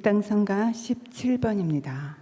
땅성가 17번입니다.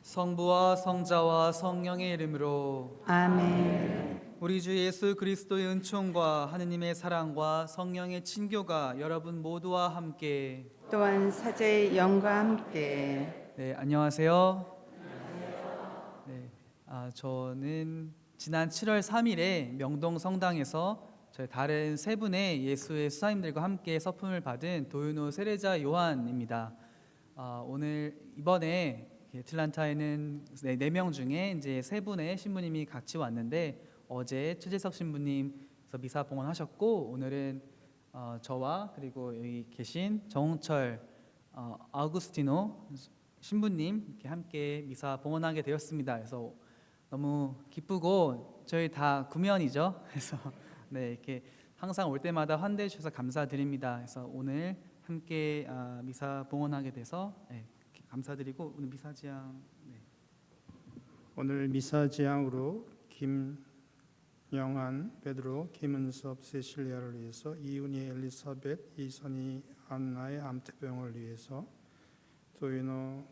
성부와 성자와 성령의 이름으로 아멘. 우리 주 예수 그리스도의 은총과 하느님의 사랑과 성령의 친교가 여러분 모두와 함께. 또한 사제의 영과 함께. 네, 안녕하세요. 네, 저는 지난 7월 3일에 명동 성당에서 저희 다른 세 분의 예수의 수사님들과 함께 서품을 받은 도윤호 세례자 요한입니다. 오늘 이번에 애틀란타에는 4명 중에 이제 3분의 신부님이 같이 왔는데, 어제 최재석 신부님께서 미사 봉헌하셨고, 오늘은 저와 그리고 여기 계신 정홍철 아우구스티노 신부님 이렇게 함께 미사 봉헌하게 되었습니다. 그래서 너무 기쁘고, 저희 다 구면이죠. 그래서 네, 이렇게 항상 올 때마다 환대해 주셔서 감사드립니다. 그래서 오늘 함께 미사 봉헌하게 돼서 네, 감사드리고, 오늘 미사지향 오늘 미사지향으로 김영한, 베드로, 김은섭, 세실리아를 위해서, 이윤희, 엘리사벳, 이선희, 안나의 암태병을 위해서, 도윤호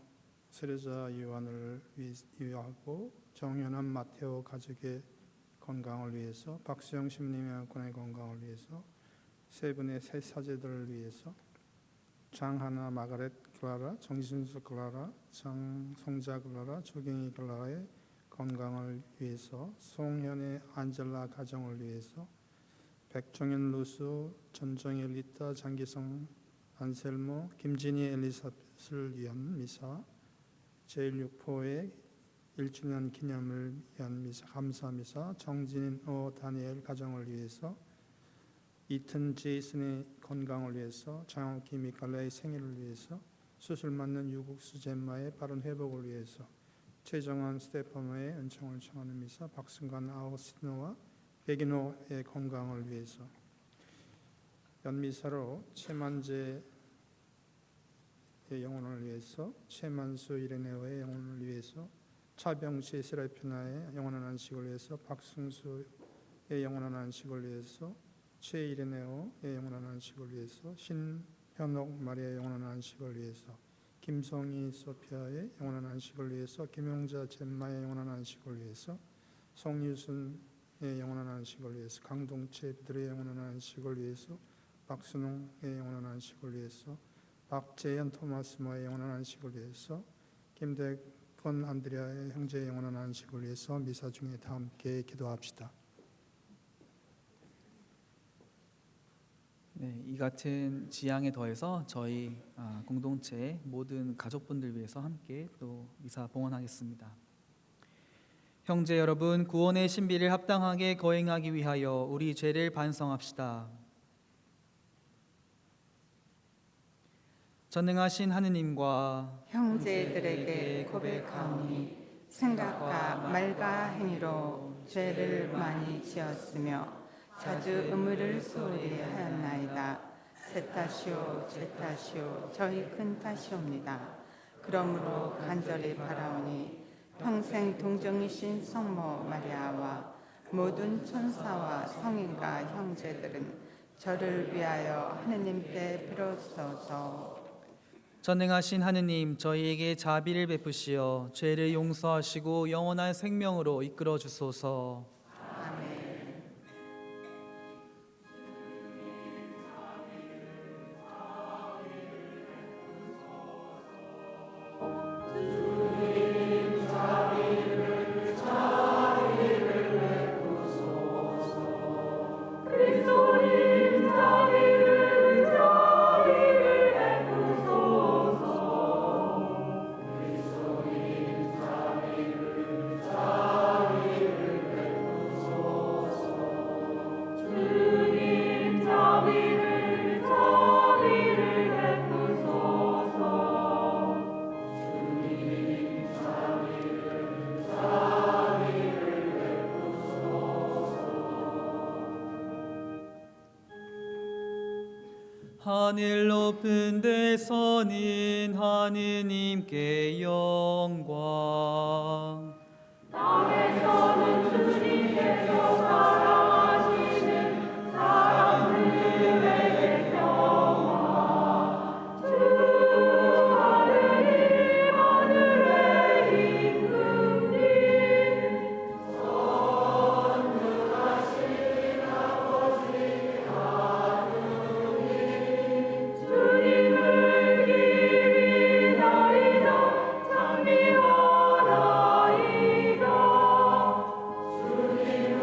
세례자 요한을 위하고, 정현암 마테오 가족의 건강을 위해서, 박수영 신부님의 건의 건강을 위해서, 세 분의 새 사제들을 위해서, 장하나 마가렛 클라라, 정신수 클라라, 장성자 클라라, 조경희 클라라의 건강을 위해서, 송현의 안젤라 가정을 위해서, 백종현 루스, 전정희 리타, 장기성 안셀모, 김진희 엘리사벳을 위한 미사, 제1육포의 1주년 기념을 위한 미사, 감사 미사, 정진인 다니엘 가정을 위해서, 이튼 제이슨의 건강을 위해서, 장옥기 미칼라의 생일을 위해서, 수술 맞는 유국수 젬마의 빠른 회복을 위해서, 최정환 스테파노의 은총을 청하는 미사, 박승관 아우스티노와 백인호의 건강을 위해서, 연미사로 최만재의 영혼을 위해서, 최만수 이레네오의 영혼을 위해서, 차병시 세라피나의 영원한 안식을 위해서, 박승수의 영원한 안식을 위해서, 최이레네오의 영원한 안식을 위해서, 신현옥 마리아의 영원한 안식을 위해서, 김성희 소피아의 영원한 안식을 위해서, 김용자 젬마의 영원한 안식을 위해서, 송유순의 영원한 안식을 위해서, 강동채 비들의 영원한 안식을 위해서, 박순홍의 영원한 안식을 위해서, 박재현 토마스모의 영원한 안식을 위해서, 김대건 안드레아의 형제의 영원한 안식을 위해서 미사 중에 다 함께 기도합시다. 네, 이 같은 지향에 더해서 저희 공동체 모든 가족분들 위해서 함께 또 미사 봉헌하겠습니다. 형제 여러분, 구원의 신비를 합당하게 거행하기 위하여 우리 죄를 반성합시다. 전능하신 하느님과 형제들에게 고백하오니 생각과 말과 행위로 죄를 많이 지었으며 자주 의무를 소홀히 하였나이다. 제 탓이오 제 탓이오 저희 큰 탓이옵니다. 그러므로 간절히 바라오니 평생 동정이신 성모 마리아와 모든 천사와 성인과 형제들은 저를 위하여 하느님께 빌어주소서. 전능하신 하느님, 저희에게 자비를 베푸시어 죄를 용서하시고 영원한 생명으로 이끌어 주소서. 아멘. 하늘 높은 데서는 하느님께 영광, 땅에서는 주님께서 사랑하시는 사람들에게 평화. 주 하느님 하늘의 임금님 전능하신 아버지 하느님 주님을 기리나이다 찬미하나이다. 주님을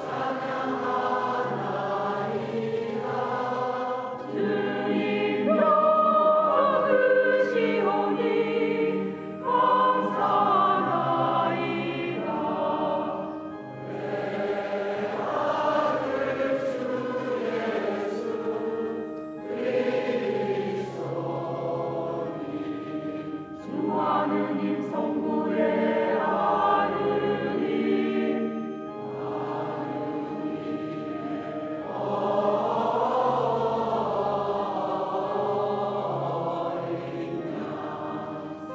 찬양하나이다. 주님 영원하시오니 감사나이다. 주 하느님 성부의 하느님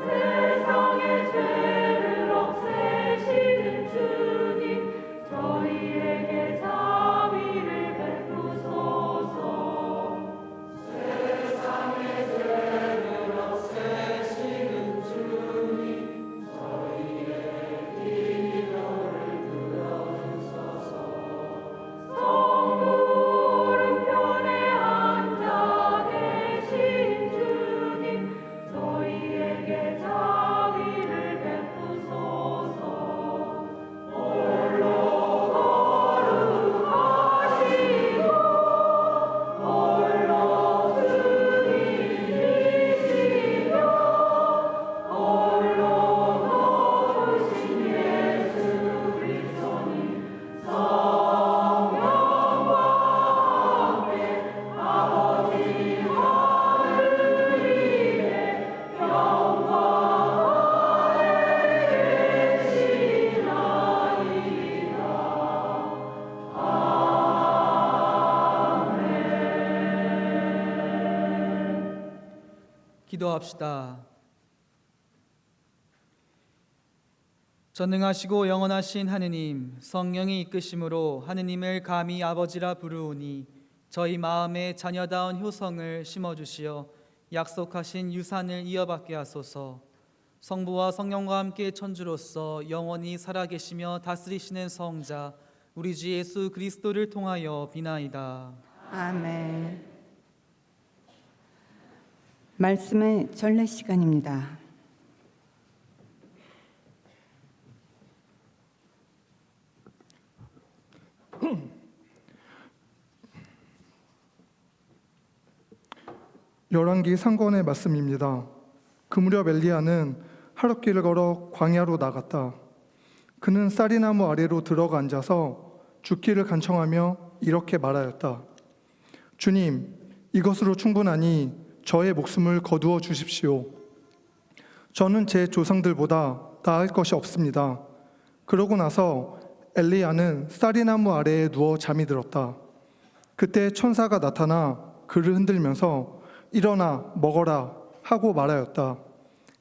세상의 죄를 없애시는 주님 저희에게 자비를 베푸소서. 세상의 죄를 없애시는 주님 저희의 기도를 들어주소서. 성부른편에 앉아 계신 주님 저희에게 자비를 베푸소서. 홀로 거룩하시고 홀로 주님이시며 홀로 높으신 예수 그리스도님 성령과 함께 아버지 하느님의 영광에 계시나이다. 기도합시다. 전능하시고 영원하신 하느님, 성령이 이끄심으로 하느님을 감히 아버지라 부르오니 저희 마음에 자녀다운 효성을 심어주시어 약속하신 유산을 이어받게 하소서. 성부와 성령과 함께 천주로서 영원히 살아계시며 다스리시는 성자 우리 주 예수 그리스도를 통하여 비나이다. 아멘. 말씀의 전례 시간입니다. 열왕기 상권의 말씀입니다. 그 무렵 엘리야는 하룻길을 걸어 광야로 나갔다. 그는 쌀이나무 아래로 들어가 앉아서 죽기를 간청하며 이렇게 말하였다. 주님, 이것으로 충분하니 저의 목숨을 거두어 주십시오. 저는 제 조상들보다 나을 것이 없습니다. 그러고 나서 엘리야는 쌀이나무 아래에 누워 잠이 들었다. 그때 천사가 나타나 그를 흔들면서 일어나 먹어라 하고 말하였다.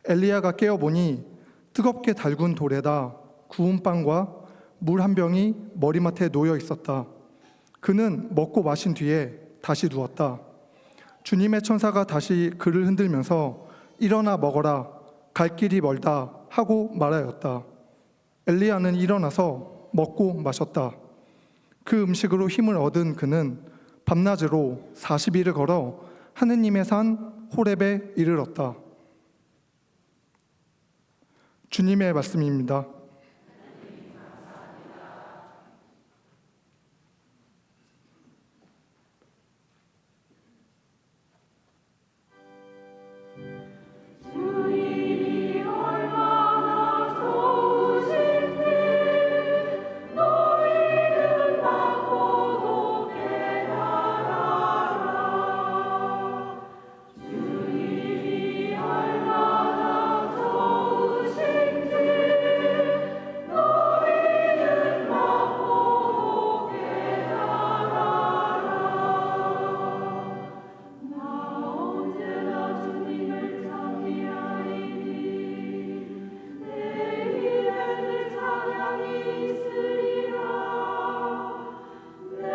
엘리야가 깨어보니 뜨겁게 달군 돌에다 구운 빵과 물 한 병이 머리맡에 놓여 있었다. 그는 먹고 마신 뒤에 다시 누웠다. 주님의 천사가 다시 그를 흔들면서 일어나 먹어라, 갈 길이 멀다 하고 말하였다. 엘리야는 일어나서 먹고 마셨다. 그 음식으로 힘을 얻은 그는 밤낮으로 40일을 걸어 하느님의 산 호렙에 이르렀다. 주님의 말씀입니다. 주님이 얼마나 좋으신지 너희는 맛보고 깨달아라. 주님이 얼마나 좋으신지 너희는 맛보고 깨달아라. 나 언제나 주님을 찬미하리니 내 입에는 찬양이 있으리라. 내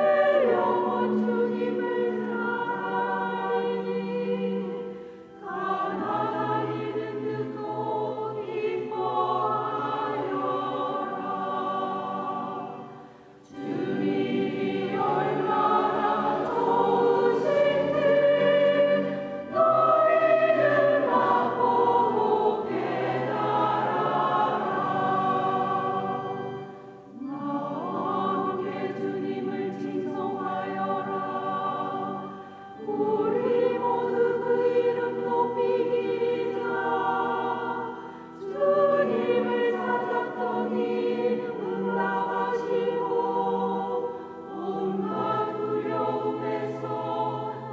영혼 주님을 사랑하리니 가난한 이는 듣고 기뻐하여라. 주님이 얼마나 좋으신지 너희는 맛보고 깨달아라. 나 함께 주님을 칭송하여라. 우리 모두 그 이름 높이 기리자. 주님을 찾았더니 응답하시고 온갖 두려움에서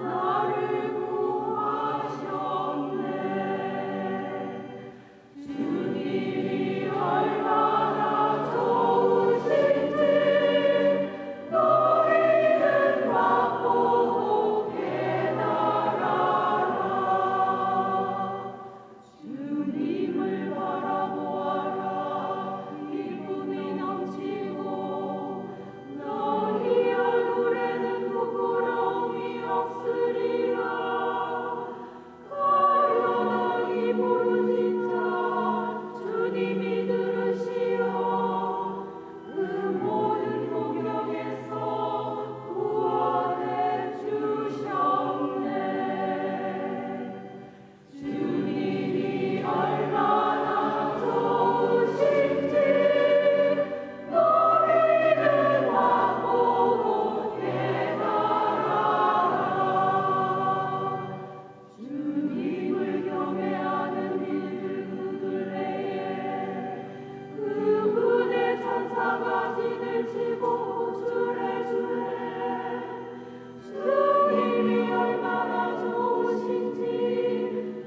나를 구하셨네. 주님이 얼마나 좋으신지 너희는 맛보고 깨달아라. 주님을 바라보아라. 기쁨이 넘치고 너희 얼굴에는 부끄러움이 없으리라. 가련하니 부르짖자. 주님이 들으시어 그 모든 공경에서 구원해 주셨네. 주님이 얼마나 좋으신지 너희는 맛보고 깨달아라. 주님을 경외하는 이들 그들 외에 그분의 천사가 진을 치고 주래 주래. 주님이 얼마나 좋으신지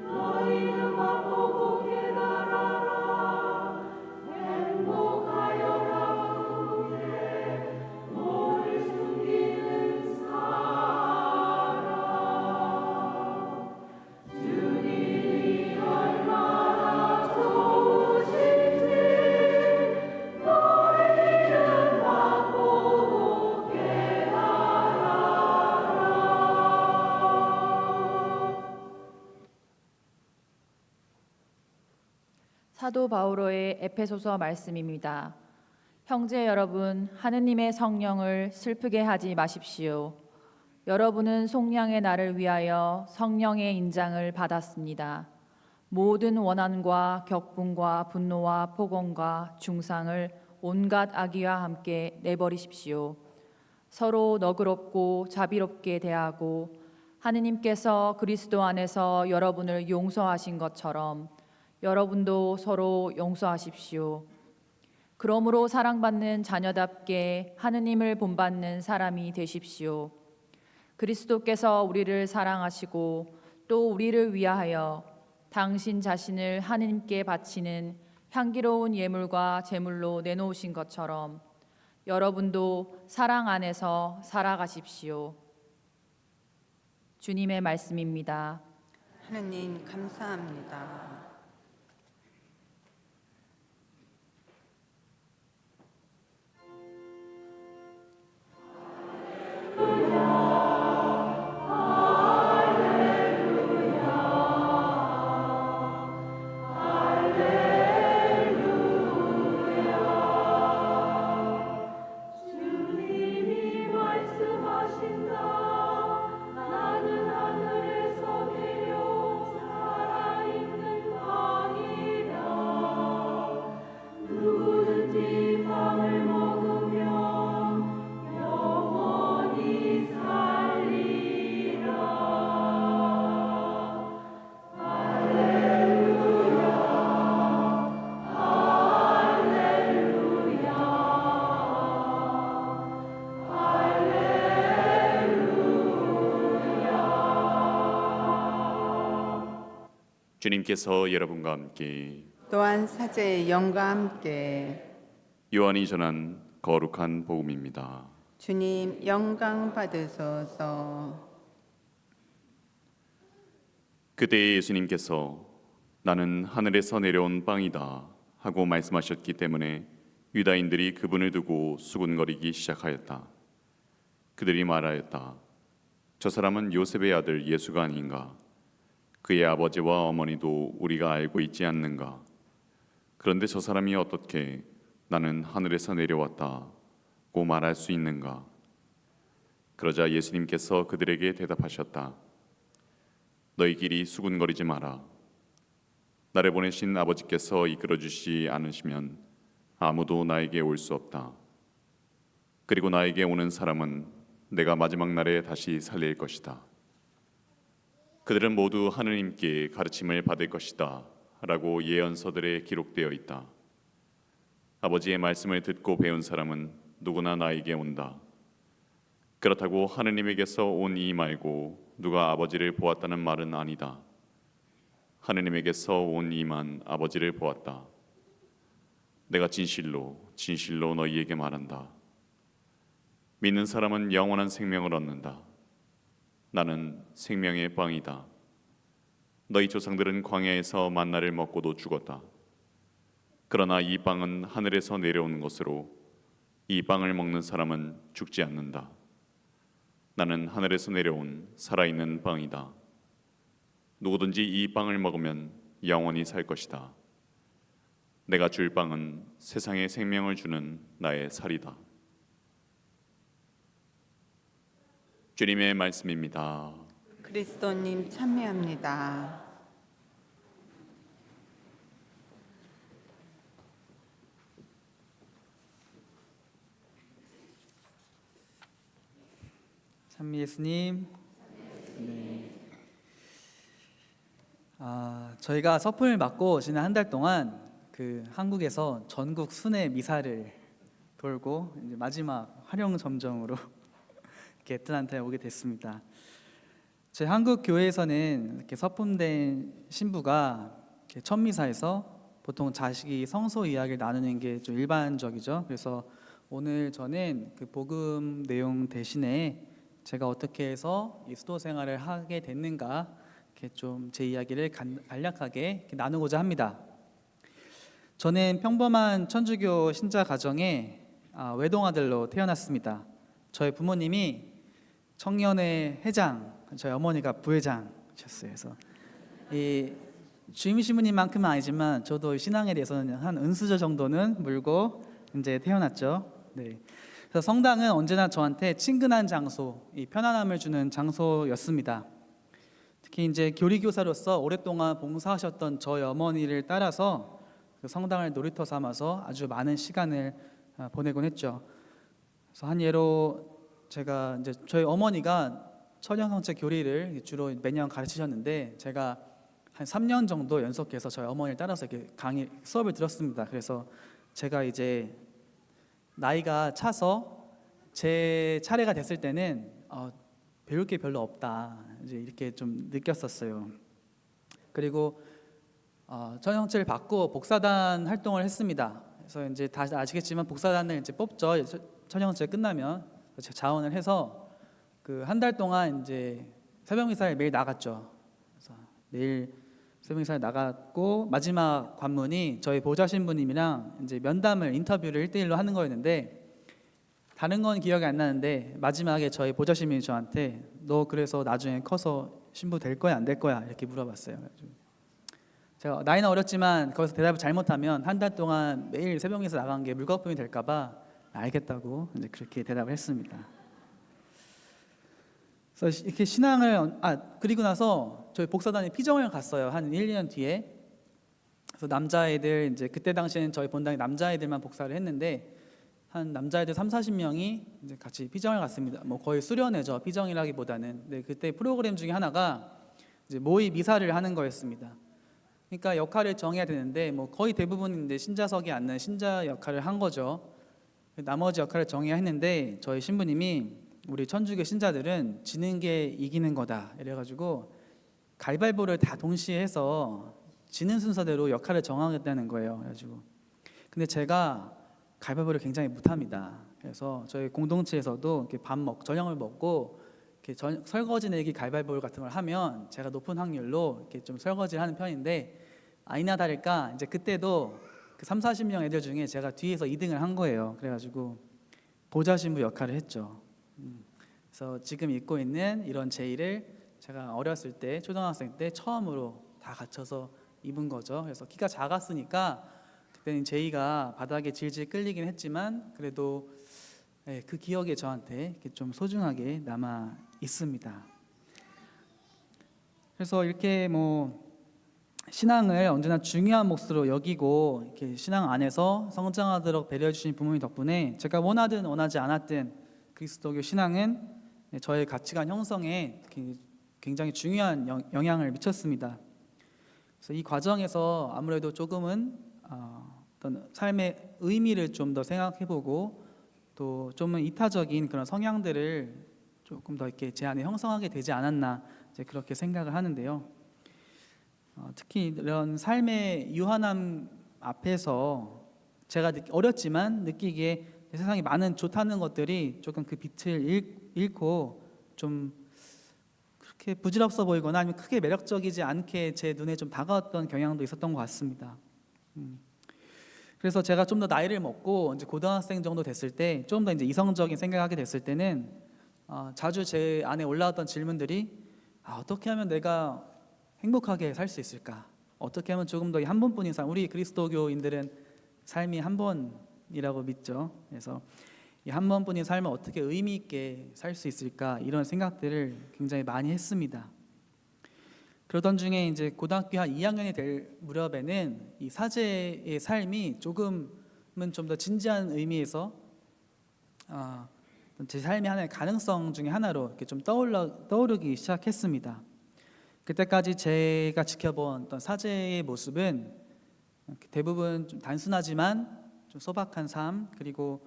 너희는 맛보고 깨달아라. 행복하여라 그분의 몸을 숨기는 사람. 주님이 얼마나 좋으신지 너희는 맛보고 깨달아라. 사도 바오로의 에페소서 말씀입니다. 형제 여러분, 하느님의 성령을 슬프게 하지 마십시오. 여러분은 속량의 날을 위하여 성령의 인장을 받았습니다. 모든 원한과 격분과 분노와 폭언과 중상을 온갖 악의와 함께 내버리십시오. 서로 너그럽고 자비롭게 대하고 하느님께서 그리스도 안에서 여러분을 용서하신 것처럼 여러분도 서로 용서하십시오. 그러므로 사랑받는 자녀답게 하느님을 본받는 사람이 되십시오. 그리스도께서 우리를 사랑하시고 또 우리를 위하여 당신 자신을 하느님께 바치는 향기로운 예물과 제물로 내놓으신 것처럼 여러분도 사랑 안에서 살아가십시오. 주님의 말씀입니다. 하느님 감사합니다. 주님이 말씀하신다. 나는 하늘에서 내려온 살아있는 빵이다. 누구든지 빵을 먹으면 영원히 살리라. 주님께서 여러분과 함께 또한 사제의 영과 함께 요한이 전한 거룩한 복음입니다. 주님 영광 받으소서. 그때 예수님께서 나는 하늘에서 내려온 빵이다 하고 말씀하셨기 때문에 유다인들이 그분을 두고 수군거리기 시작하였다. 그들이 말하였다. 저 사람은 요셉의 아들 예수가 아닌가? 그의 아버지와 어머니도 우리가 알고 있지 않는가? 그런데 저 사람이 어떻게 나는 하늘에서 내려왔다고 말할 수 있는가? 그러자 예수님께서 그들에게 대답하셨다. 너희끼리 수군거리지 마라. 나를 보내신 아버지께서 이끌어주시지 않으시면 아무도 나에게 올 수 없다. 그리고 나에게 오는 사람은 내가 마지막 날에 다시 살릴 것이다. 그들은 모두 하느님께 가르침을 받을 것이다 라고 예언서들에 기록되어 있다. 아버지의 말씀을 듣고 배운 사람은 누구나 나에게 온다. 그렇다고 하느님에게서 온 이 말고 누가 아버지를 보았다는 말은 아니다. 하느님에게서 온 이만 아버지를 보았다. 내가 진실로 진실로 너희에게 말한다. 믿는 사람은 영원한 생명을 얻는다. 나는 생명의 빵이다. 너희 조상들은 광야에서 만나를 먹고도 죽었다. 그러나 이 빵은 하늘에서 내려온 것으로 이 빵을 먹는 사람은 죽지 않는다. 나는 하늘에서 내려온 살아있는 빵이다. 누구든지 이 빵을 먹으면 영원히 살 것이다. 내가 줄 빵은 세상에 생명을 주는 나의 살이다. 주님의 말씀입니다. 그리스도님 참여합니다. 참 예수님. 네. 저희가 서품을 맡고 지난 한 달 동안 그 한국에서 전국 순회 미사를 돌고 이제 마지막 활용 점정으로 이렇게 애틀랜타에 오게 됐습니다. 저희 한국 교회에서는 이렇게 서품된 신부가 이렇게 첫 미사에서 보통 자식이 성소 이야기를 나누는 게 좀 일반적이죠. 그래서 오늘 저는 그 복음 내용 대신에 제가 어떻게 해서 이 수도 생활을 하게 됐는가 이렇게 좀 제 이야기를 간략하게 이렇게 나누고자 합니다. 저는 평범한 천주교 신자 가정에 외동아들로 태어났습니다. 저희 부모님이 청년회 회장, 저희 어머니가 부회장이셨어요. 그래서 이 주임 신부님만큼은 아니지만 저도 신앙에 대해서는 한 은수저 정도는 물고 이제 태어났죠. 네. 그래서 성당은 언제나 저한테 친근한 장소, 이 편안함을 주는 장소였습니다. 특히 이제 교리교사로서 오랫동안 봉사하셨던 저희 어머니를 따라서 그 성당을 놀이터 삼아서 아주 많은 시간을 보내곤 했죠. 그래서 한 예로 제가 이제 저희 어머니가 천연성체 교리를 주로 매년 가르치셨는데 제가 한 3년 정도 연속해서 저희 어머니를 따라서 이렇게 강의 수업을 들었습니다. 그래서 제가 이제 나이가 차서 제 차례가 됐을 때는 배울 게 별로 없다 이제 이렇게 좀 느꼈었어요. 그리고 천연성체를 받고 복사단 활동을 했습니다. 그래서 이제 다시 아시겠지만 복사단을 이제 뽑죠. 천연성체 끝나면 제가 자원을 해서 그 한 달 동안 이제 새벽 미사에 매일 나갔죠. 그래서 매일 새벽 미사에 나갔고 마지막 관문이 저희 보좌 신부님이랑 이제 면담을 인터뷰를 1대1로 하는 거였는데 다른 건 기억이 안 나는데 마지막에 저희 보좌 신부님이 저한테 너 그래서 나중에 커서 신부 될 거야 안 될 거야 이렇게 물어봤어요. 그래가지고 제가 나이는 어렸지만 거기서 대답을 잘못하면 한 달 동안 매일 새벽 미사 나간 게 물거품이 될까봐 알겠다고 이제 그렇게 대답을 했습니다. 그래서 이렇게 신앙을 그리고 나서 저희 복사단이 피정을 갔어요. 한 1, 2년 뒤에. 그래서 남자애들 이제 그때 당시에는 저희 본당에 남자애들만 복사를 했는데 한 남자애들 3, 40명이 이제 같이 피정을 갔습니다. 뭐 거의 수련회죠. 피정이라기보다는. 네, 그때 프로그램 중에 하나가 이제 모의 미사를 하는 거였습니다. 그러니까 역할을 정해야 되는데 뭐 거의 대부분 이제 신자석에 앉는 신자 역할을 한 거죠. 나머지 역할을 정해야 했는데 저희 신부님이 우리 천주교 신자들은 지는 게 이기는 거다 이래가지고 가위바위보를 다 동시에 해서 지는 순서대로 역할을 정하겠다는 거예요. 그래가지고 근데 제가 가위바위보를 굉장히 못합니다. 그래서 저희 공동체에서도 이렇게 저녁을 먹고 이렇게 설거지 내기 가위바위보 같은 걸 하면 제가 높은 확률로 이렇게 좀 설거지를 하는 편인데 아니나 다를까 이제 그때도 그 3, 40명 애들 중에 제가 뒤에서 2등을 한 거예요. 그래가지고 보좌 신부 역할을 했죠. 그래서 지금 입고 있는 이런 제의를 제가 어렸을 때 초등학생 때 처음으로 다 갖춰서 입은 거죠. 그래서 키가 작았으니까 그때는 제의가 바닥에 질질 끌리긴 했지만 그래도 그 기억이 저한테 이렇게 좀 소중하게 남아 있습니다. 그래서 이렇게 뭐 신앙을 언제나 중요한 몫으로 여기고 이렇게 신앙 안에서 성장하도록 배려해 주신 부모님 덕분에 제가 원하든 원하지 않았든 그리스도교 신앙은 저의 가치관 형성에 굉장히 중요한 영향을 미쳤습니다. 그래서 이 과정에서 아무래도 조금은 어떤 삶의 의미를 좀 더 생각해보고 또 좀은 이타적인 그런 성향들을 조금 더 이렇게 제 안에 형성하게 되지 않았나 이제 그렇게 생각을 하는데요. 특히 이런 삶의 유한함 앞에서 제가 어렸지만 느끼기에 세상에 많은 좋다는 것들이 조금 그 빛을 잃고 좀 그렇게 부질없어 보이거나 아니면 크게 매력적이지 않게 제 눈에 좀 다가왔던 경향도 있었던 것 같습니다. 그래서 제가 좀 더 나이를 먹고 이제 고등학생 정도 됐을 때 좀 더 이제 이성적인 생각을 하게 됐을 때는 자주 제 안에 올라왔던 질문들이 어떻게 하면 내가 행복하게 살 수 있을까? 어떻게 하면 조금 더 한 번뿐인 삶, 우리 그리스도교인들은 삶이 한 번이라고 믿죠. 그래서 이 한 번뿐인 삶을 어떻게 의미 있게 살 수 있을까? 이런 생각들을 굉장히 많이 했습니다. 그러던 중에 이제 고등학교 한 2학년이 될 무렵에는 이 사제의 삶이 조금은 좀 더 진지한 의미에서 제 삶의 하나의 가능성 중에 하나로 이렇게 좀 떠오르기 시작했습니다. 그때까지 제가 지켜본 어떤 사제의 모습은 대부분 좀 단순하지만 좀 소박한 삶, 그리고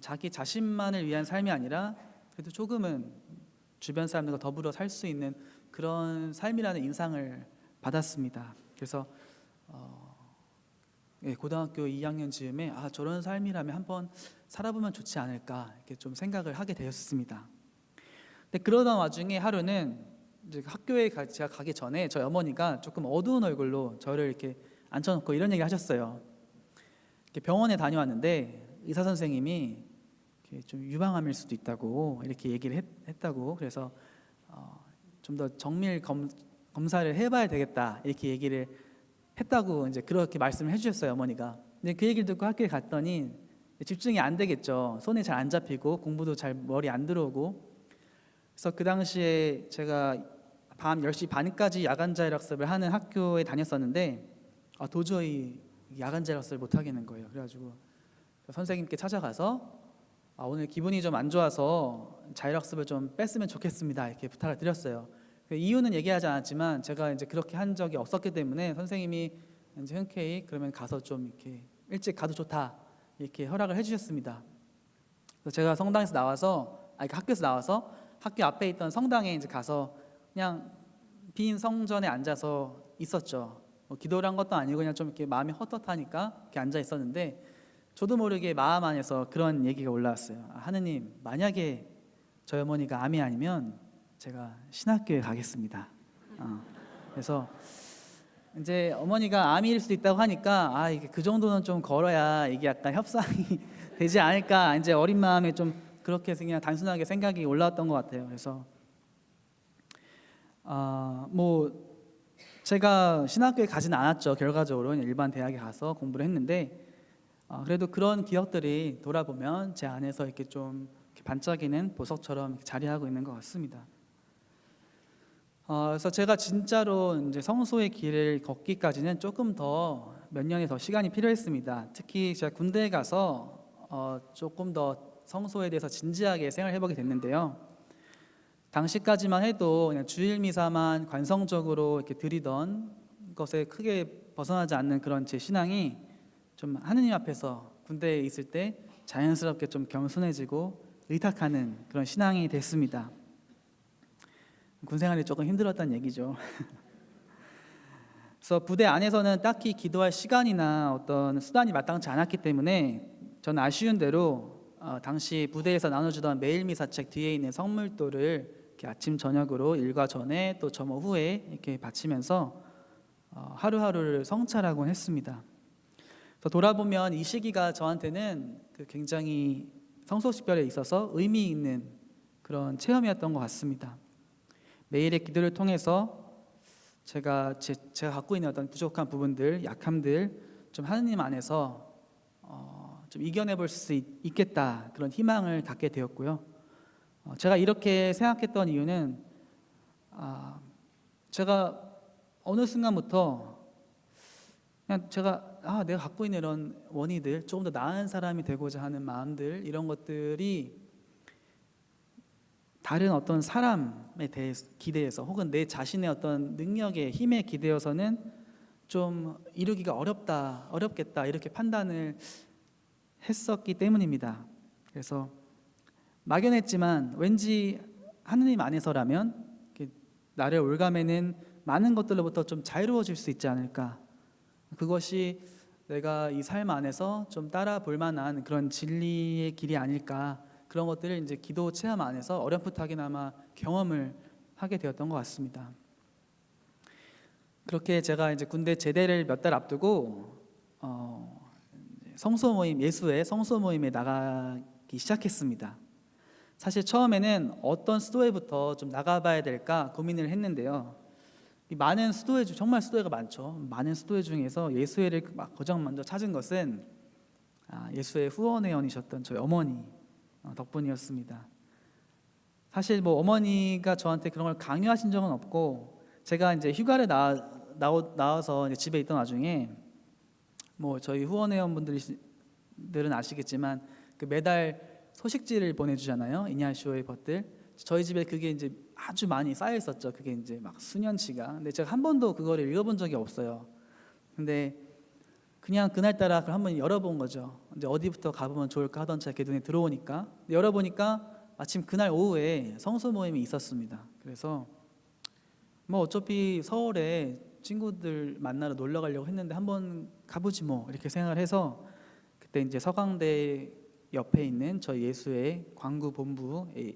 자기 자신만을 위한 삶이 아니라 그래도 조금은 주변 사람들과 더불어 살 수 있는 그런 삶이라는 인상을 받았습니다. 그래서 고등학교 2학년 즈음에 저런 삶이라면 한번 살아보면 좋지 않을까 이렇게 좀 생각을 하게 되었습니다. 근데 그러던 와중에 하루는 이제 학교에 제가 가기 전에 저희 어머니가 조금 어두운 얼굴로 저를 이렇게 앉혀놓고 이런 얘기를 하셨어요. 이렇게 병원에 다녀왔는데 의사 선생님이 좀 유방암일 수도 있다고 이렇게 얘기를 했다고. 그래서 좀 더 정밀 검사를 해봐야 되겠다 이렇게 얘기를 했다고 이제 그렇게 말씀을 해주셨어요, 어머니가. 근데 그 얘기를 듣고 학교에 갔더니 집중이 안 되겠죠. 손이 잘 안 잡히고 공부도 잘 머리 안 들어오고. 그래서 그 당시에 제가 밤 10시 반까지 야간 자율학습을 하는 학교에 다녔었는데 도저히 야간 자율학습을 못 하겠는 거예요. 그래가지고 선생님께 찾아가서 오늘 기분이 좀 안 좋아서 자율학습을 좀 뺐으면 좋겠습니다. 이렇게 부탁을 드렸어요. 그 이유는 얘기하지 않았지만 제가 이제 그렇게 한 적이 없었기 때문에 선생님이 이제 흔쾌히 그러면 가서 좀 이렇게 일찍 가도 좋다 이렇게 허락을 해주셨습니다. 그래서 제가 성당에서 나와서 학교에서 나와서 학교 앞에 있던 성당에 이제 가서 그냥 빈 성전에 앉아서 있었죠. 뭐 기도를 한 것도 아니고 그냥 좀 이렇게 마음이 헛헛하니까 이렇게 앉아 있었는데 저도 모르게 마음 안에서 그런 얘기가 올라왔어요. 하느님, 만약에 저희 어머니가 암이 아니면 제가 신학교에 가겠습니다. 그래서 이제 어머니가 암일 수도 있다고 하니까 이게 그 정도는 좀 걸어야 이게 약간 협상이 되지 않을까. 이제 어린 마음에 좀 그렇게 그냥 단순하게 생각이 올라왔던 것 같아요. 그래서 뭐 제가 신학교에 가진 않았죠. 결과적으로 그냥 일반 대학에 가서 공부를 했는데 그래도 그런 기억들이 돌아보면 제 안에서 이렇게 좀 이렇게 반짝이는 보석처럼 이렇게 자리하고 있는 것 같습니다. 그래서 제가 진짜로 이제 성소의 길을 걷기까지는 조금 더 몇 년이 더 시간이 필요했습니다. 특히 제가 군대에 가서 조금 더 성소에 대해서 진지하게 생활해보게 됐는데요. 당시까지만 해도 그냥 주일 미사만 관성적으로 이렇게 드리던 것에 크게 벗어나지 않는 그런 제 신앙이 좀 하느님 앞에서 군대에 있을 때 자연스럽게 좀 겸손해지고 의탁하는 그런 신앙이 됐습니다. 군 생활이 조금 힘들었다는 얘기죠. 그래서 부대 안에서는 딱히 기도할 시간이나 어떤 수단이 마땅치 않았기 때문에 저는 아쉬운 대로 당시 부대에서 나눠주던 매일 미사책 뒤에 있는 성물도를 이렇게 아침 저녁으로 일과 전에 또 점호 후에 이렇게 바치면서 하루하루를 성찰하곤 했습니다. 그래서 돌아보면 이 시기가 저한테는 굉장히 성소식별에 있어서 의미 있는 그런 체험이었던 것 같습니다. 매일의 기도를 통해서 제가 갖고 있는 어떤 부족한 부분들, 약함들 좀 하느님 안에서 좀 이겨내볼 수 있겠다 그런 희망을 갖게 되었고요. 제가 이렇게 생각했던 이유는 제가 어느 순간부터 그냥 제가 내가 갖고 있는 이런 원의들, 조금 더 나은 사람이 되고자 하는 마음들, 이런 것들이 다른 어떤 사람에 대해 기대해서 혹은 내 자신의 어떤 능력에 힘에 기대어서는 좀 이루기가 어렵겠다 이렇게 판단을 했었기 때문입니다. 그래서 막연했지만 왠지 하느님 안에서라면 나를 올가매는 많은 것들로부터 좀 자유로워질 수 있지 않을까. 그것이 내가 이 삶 안에서 좀 따라 볼 만한 그런 진리의 길이 아닐까. 그런 것들을 이제 기도 체험 안에서 어렴풋하게나마 경험을 하게 되었던 것 같습니다. 그렇게 제가 이제 군대 제대를 몇 달 앞두고 성소 모임, 예수의 성소 모임에 나가기 시작했습니다. 사실 처음에는 어떤 수도회부터 좀 나가봐야 될까 고민을 했는데요. 많은 수도회 중 정말 수도회가 많죠. 많은 수도회 중에서 예수회를 가장 먼저 찾은 것은 예수회 후원회원이셨던 저희 어머니 덕분이었습니다. 사실 뭐 어머니가 저한테 그런 걸 강요하신 적은 없고 제가 이제 휴가를 나와서 이제 집에 있던 와중에 뭐 저희 후원회원분들은 아시겠지만 매달 소식지를 보내주잖아요. 이냐시오의 것들. 저희 집에 그게 이제 아주 많이 쌓여 있었죠. 그게 이제 막 수년치가. 근데 제가 한 번도 그거를 읽어본 적이 없어요. 근데 그냥 그날따라 그걸 한번 열어본 거죠. 이제 어디부터 가보면 좋을까 하던 차에 눈에 들어오니까 열어보니까 마침 그날 오후에 성소 모임이 있었습니다. 그래서 뭐 어차피 서울에 친구들 만나러 놀러 가려고 했는데 한번 가보지 뭐 이렇게 생각을 해서 그때 이제 서강대 옆에 있는 저희 예수의 광구 본부에서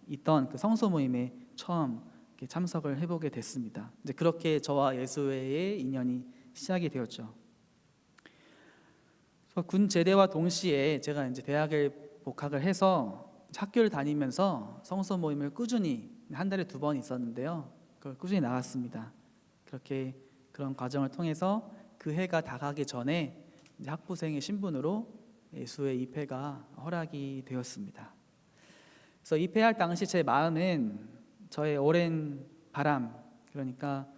있던 그 성소 모임에 처음 이렇게 참석을 해보게 됐습니다. 이제 그렇게 저와 예수회의 인연이 시작이 되었죠. 군 제대와 동시에 제가 이제 대학을 복학을 해서 학교를 다니면서 성소 모임을 꾸준히 한 달에 2번 있었는데요. 그걸 꾸준히 나갔습니다. 그렇게 그런 과정을 통해서 그 해가 다 가기 전에 이제 학부생의 신분으로 예수회 입회가 허락이 되었습니다. 그래서 입회할 당시 제 마음은 저의 오랜 바람, 그러니까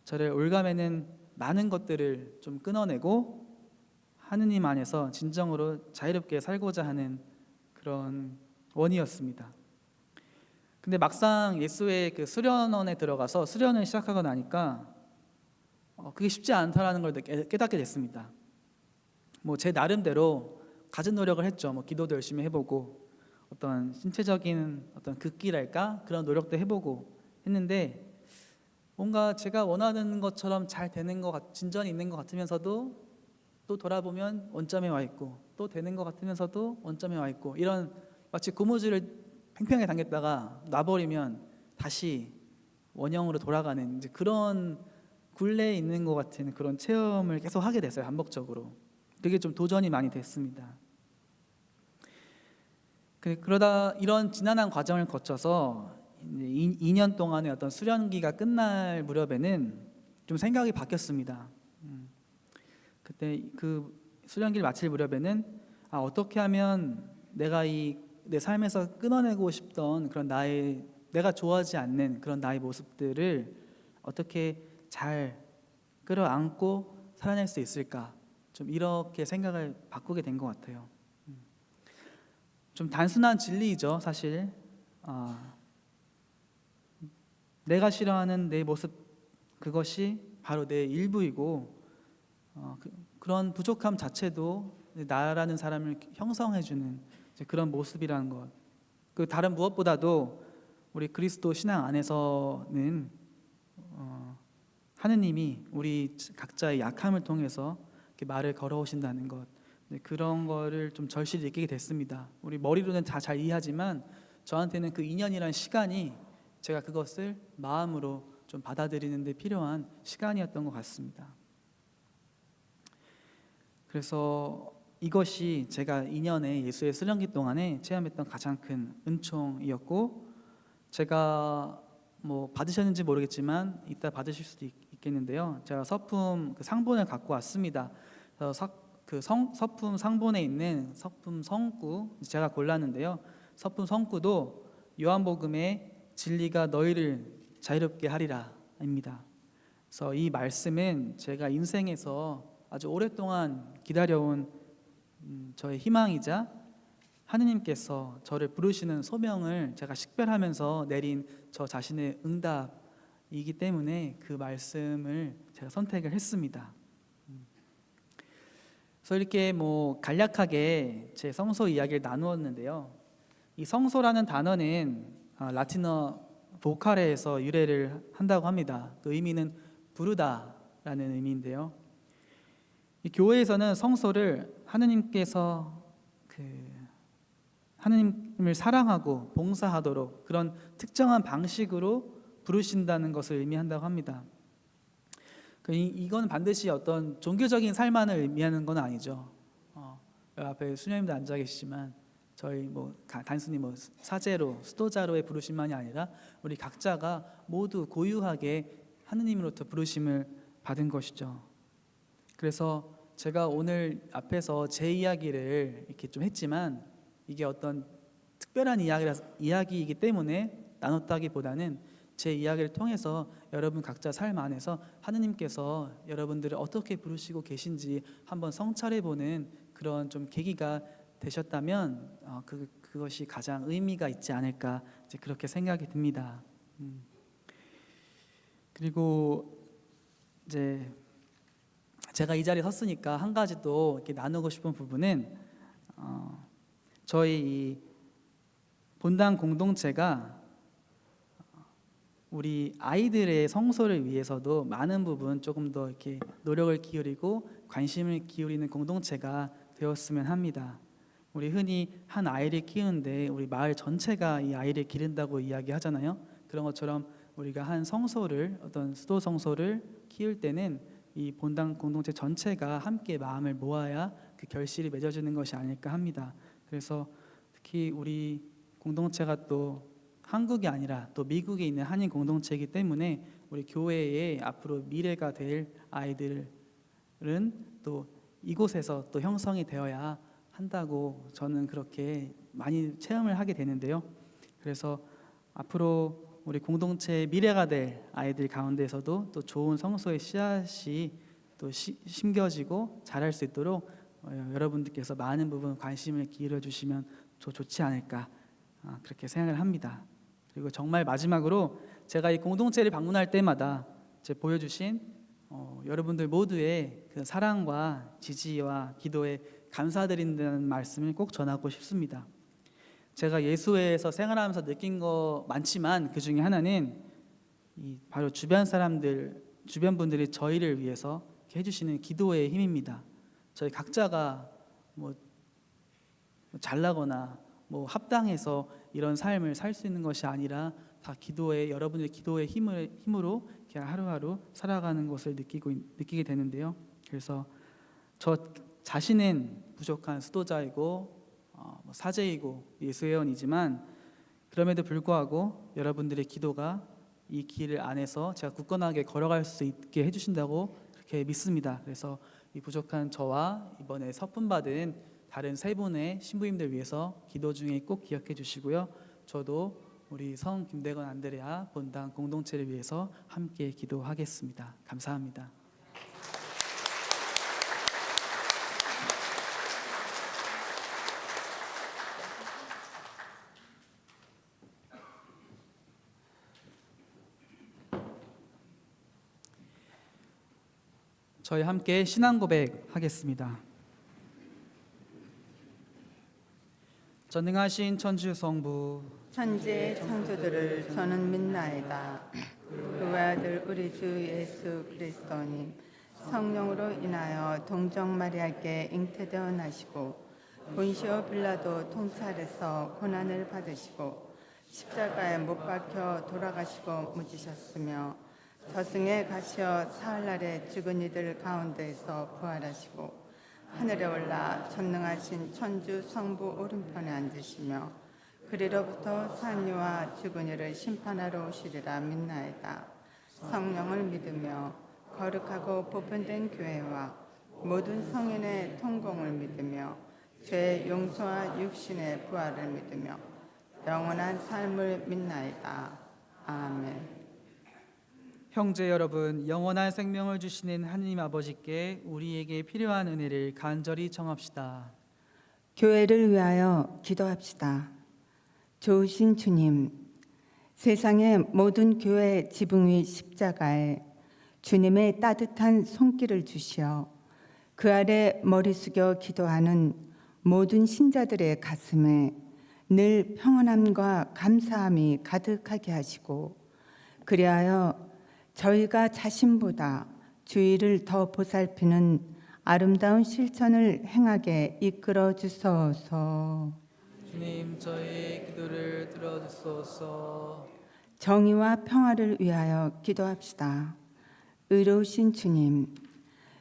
저를 올가매는 많은 것들을 좀 끊어내고 하느님 안에서 진정으로 자유롭게 살고자 하는 그런 원이었습니다. 근데 막상 예수의 그 수련원에 들어가서 수련을 시작하고 나니까 그게 쉽지 않다라는 걸 깨닫게 됐습니다. 뭐 제 나름대로 갖은 노력을 했죠. 뭐 기도도 열심히 해보고 어떤 신체적인 어떤 극기랄까 그런 노력도 해보고 했는데 뭔가 제가 원하는 것처럼 잘 되는 것 진전이 있는 것 같으면서도 또 돌아보면 원점에 와 있고 또 되는 것 같으면서도 원점에 와 있고 이런 마치 고무줄을 팽팽하게 당겼다가 놔버리면 다시 원형으로 돌아가는 이제 그런 굴레에 있는 것 같은 그런 체험을 계속 하게 됐어요. 반복적으로. 그게 좀 도전이 많이 됐습니다. 그러다 이런 지난한 과정을 거쳐서 2년 동안의 어떤 수련기가 끝날 무렵에는 좀 생각이 바뀌었습니다. 그때 그 수련기를 마칠 무렵에는 어떻게 하면 내가 내 삶에서 끊어내고 싶던 그런 내가 좋아하지 않는 그런 나의 모습들을 어떻게 잘 끌어안고 살아낼 수 있을까? 좀 이렇게 생각을 바꾸게 된 것 같아요. 좀 단순한 진리이죠, 사실. 내가 싫어하는 내 모습 그것이 바로 내 일부이고 그런 부족함 자체도 나라는 사람을 형성해주는 그런 모습이라는 것. 그 다른 무엇보다도 우리 그리스도 신앙 안에서는 하느님이 우리 각자의 약함을 통해서 이렇게 말을 걸어오신다는 것. 그런 거를 좀 절실히 느끼게 됐습니다. 우리 머리로는 다 잘 이해하지만 저한테는 그 2년이라는 시간이 제가 그것을 마음으로 좀 받아들이는 데 필요한 시간이었던 것 같습니다. 그래서 이것이 제가 2년의 예수의 수련기 동안에 체험했던 가장 큰 은총이었고 제가 뭐 받으셨는지 모르겠지만 이따 받으실 수도 있겠는데요. 제가 서품 그 상본을 갖고 왔습니다. 서품 상본에 있는 서품 성구 제가 골랐는데요. 서품 성구도 요한복음의 진리가 너희를 자유롭게 하리라입니다. 그래서 이 말씀은 제가 인생에서 아주 오랫동안 기다려온 저의 희망이자 하느님께서 저를 부르시는 소명을 제가 식별하면서 내린 저 자신의 응답이기 때문에 그 말씀을 제가 선택을 했습니다. 그래서 이렇게 뭐 간략하게 제 성소 이야기를 나누었는데요. 이 성소라는 단어는 라틴어 보카레에서 유래를 한다고 합니다. 그 의미는 부르다라는 의미인데요. 이 교회에서는 성소를 하느님께서 하느님을 사랑하고 봉사하도록 그런 특정한 방식으로 부르신다는 것을 의미한다고 합니다. 이건 반드시 어떤 종교적인 삶만을 의미하는 건 아니죠. 앞에 수녀님도 앉아 계시지만 저희 뭐 단순히 뭐 사제로 수도자로의 부르심만이 아니라 우리 각자가 모두 고유하게 하느님으로부터 부르심을 받은 것이죠. 그래서 제가 오늘 앞에서 제 이야기를 이렇게 좀 했지만 이게 어떤 특별한 이야기이기 때문에 나눴다기보다는 제 이야기를 통해서 여러분 각자 삶 안에서 하느님께서 여러분들을 어떻게 부르시고 계신지 한번 성찰해보는 그런 좀 계기가 되셨다면 그것이 가장 의미가 있지 않을까 이제 그렇게 생각이 듭니다. 그리고 이제 제가 이 자리에 섰으니까 한 가지 또 이렇게 나누고 싶은 부분은 저희 이 본당 공동체가 우리 아이들의 성소를 위해서도 많은 부분 조금 더 이렇게 노력을 기울이고 관심을 기울이는 공동체가 되었으면 합니다. 우리 흔히 한 아이를 키우는데 우리 마을 전체가 이 아이를 기른다고 이야기하잖아요. 그런 것처럼 우리가 한 성소를 어떤 수도 성소를 키울 때는 이 본당 공동체 전체가 함께 마음을 모아야 그 결실이 맺어지는 것이 아닐까 합니다. 그래서 특히 우리 공동체가 또 한국이 아니라 또 미국에 있는 한인 공동체이기 때문에 우리 교회의 앞으로 미래가 될 아이들은 또 이곳에서 또 형성이 되어야 한다고 저는 그렇게 많이 체험을 하게 되는데요. 그래서 앞으로 우리 공동체의 미래가 될 아이들 가운데서도 또 좋은 성소의 씨앗이 또 심겨지고 자랄 수 있도록 여러분들께서 많은 부분 관심을 기울여 주시면 더 좋지 않을까 그렇게 생각을 합니다. 그리고 정말 마지막으로 제가 이 공동체를 방문할 때마다 보여주신 여러분들 모두의 그 사랑과 지지와 기도에 감사드린다는 말씀을 꼭 전하고 싶습니다. 제가 예수회에서 생활하면서 느낀 거 많지만 그 중에 하나는 바로 주변 분들이 저희를 위해서 이렇게 해주시는 기도의 힘입니다. 저희 각자가 잘나거나 합당해서 이런 삶을 살 수 있는 것이 아니라 다 여러분의 기도의 힘으로 이렇게 하루하루 살아가는 것을 느끼게 되는데요. 그래서 저 자신은 부족한 수도자이고 사제이고 예수회원이지만 그럼에도 불구하고 여러분들의 기도가 이 길 안에서 제가 굳건하게 걸어갈 수 있게 해주신다고 그렇게 믿습니다. 그래서 이 부족한 저와 이번에 서품 받은 다른 세 분의 신부님들 위해서 기도 중에 꼭 기억해 주시고요. 저도 우리 성 김대건 안드레아 본당 공동체를 위해서 함께 기도하겠습니다. 감사합니다. 저희 함께 신앙 고백하겠습니다. 전능하신 천주 성부 천지의 창조주를 저는 믿나이다. 그 아들 우리 주 예수 그리스도님 성령으로 인하여 동정 마리아께 잉태되어 나시고 본시오 빌라도 통찰에서 고난을 받으시고 십자가에 못 박혀 돌아가시고 묻히셨으며 저승에 가시어 사흘날에 죽은 이들 가운데에서 부활하시고 하늘에 올라 전능하신 천주 성부 오른편에 앉으시며 그리로부터 산 이와 죽은 이를 심판하러 오시리라 믿나이다. 성령을 믿으며 거룩하고 보편된 교회와 모든 성인의 통공을 믿으며 죄 용서와 육신의 부활을 믿으며 영원한 삶을 믿나이다. 아멘. 형제 여러분, 영원한 생명을 주시는 하느님 아버지께 우리에게 필요한 은혜를 간절히 청합시다. 교회를 위하여 기도합시다. 좋으신 주님, 세상의 모든 교회 지붕 위 십자가에 주님의 따뜻한 손길을 주시어 그 아래 머리 숙여 기도하는 모든 신자들의 가슴에 늘 평안함과 감사함이 가득하게 하시고 그리하여 저희가 자신보다 주의를 더 보살피는 아름다운 실천을 행하게 이끌어 주소서. 주님, 저희의 기도를 들어주소서. 정의와 평화를 위하여 기도합시다. 의로우신 주님,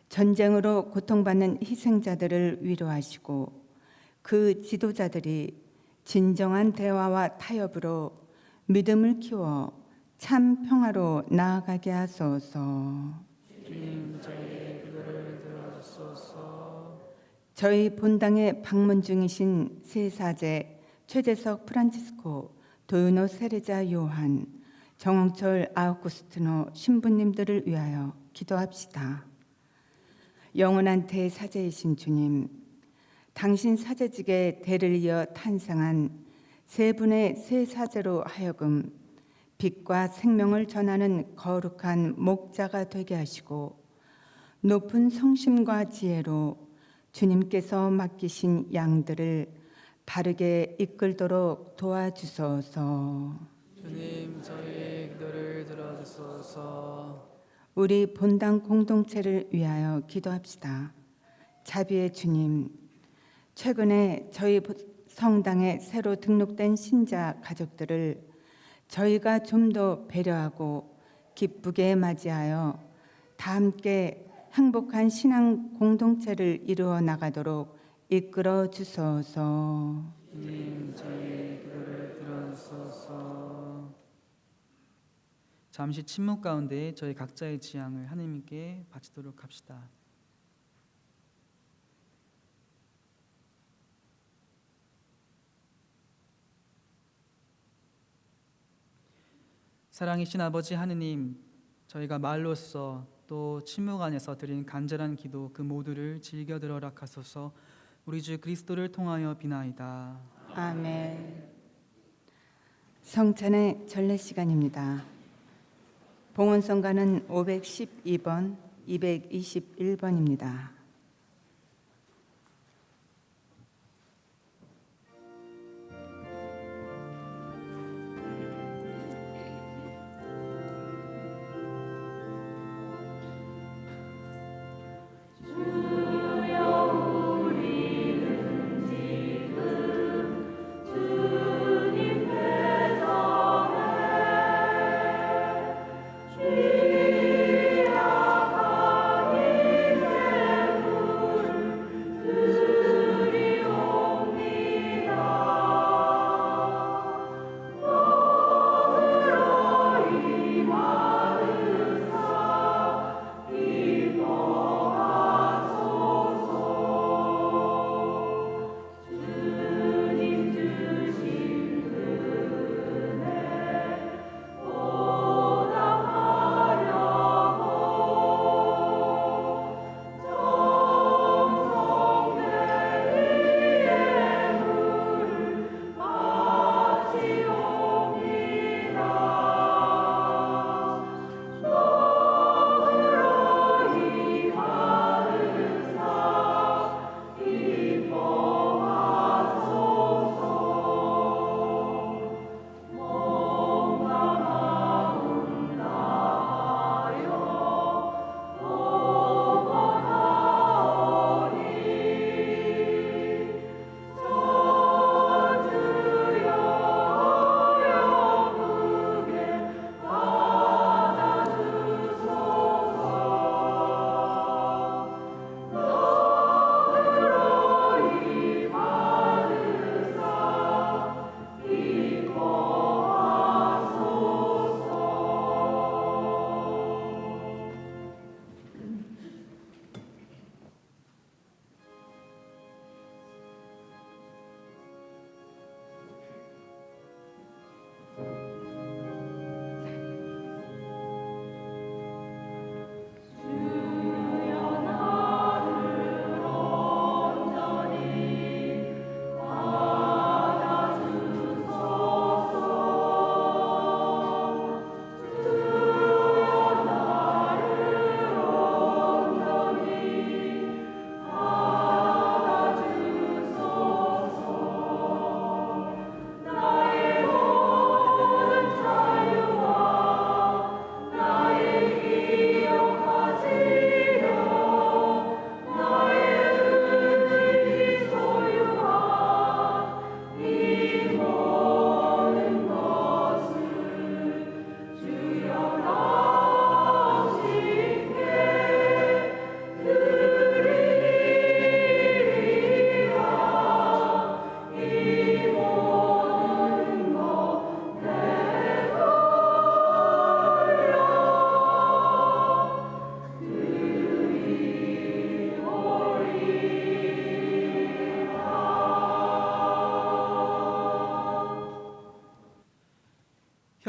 전쟁으로 고통받는 희생자들을 위로하시고 그 지도자들이 진정한 대화와 타협으로 믿음을 키워 참 평화로 나아가게 하소서. 주님, 저희의 기도를 들어주소서. 저희 본당에 방문 중이신 세사제 최재석 프란치스코, 도유노 세레자 요한, 정홍철 아우구스티노 신부님들을 위하여 기도합시다. 영원한 대사제이신 주님, 당신 사제직의 대를 이어 탄생한 세 분의 세 사제로 하여금 빛과 생명을 전하는 거룩한 목자가 되게 하시고 높은 성심과 지혜로 주님께서 맡기신 양들을 바르게 이끌도록 도와주소서. 주님, 저희의 기도를 들어주소서. 우리 본당 공동체를 위하여 기도합시다. 자비의 주님, 최근에 저희 성당에 새로 등록된 신자 가족들을 저희가 좀 더 배려하고 기쁘게 맞이하여 다 함께 행복한 신앙 공동체를 이루어 나가도록 이끌어 주소서. 주님, 저희의 기도를 들어주소서. 잠시 침묵 가운데 저희 각자의 지향을 하나님께 바치도록 합시다. 사랑이신 아버지 하느님, 저희가 말로써 또 침묵 안에서 드린 간절한 기도 그 모두를 즐겨 들어라 하소서. 우리 주 그리스도를 통하여 비나이다. 아멘. 성찬의 전례 시간입니다. 봉헌성가는 512번, 221번입니다.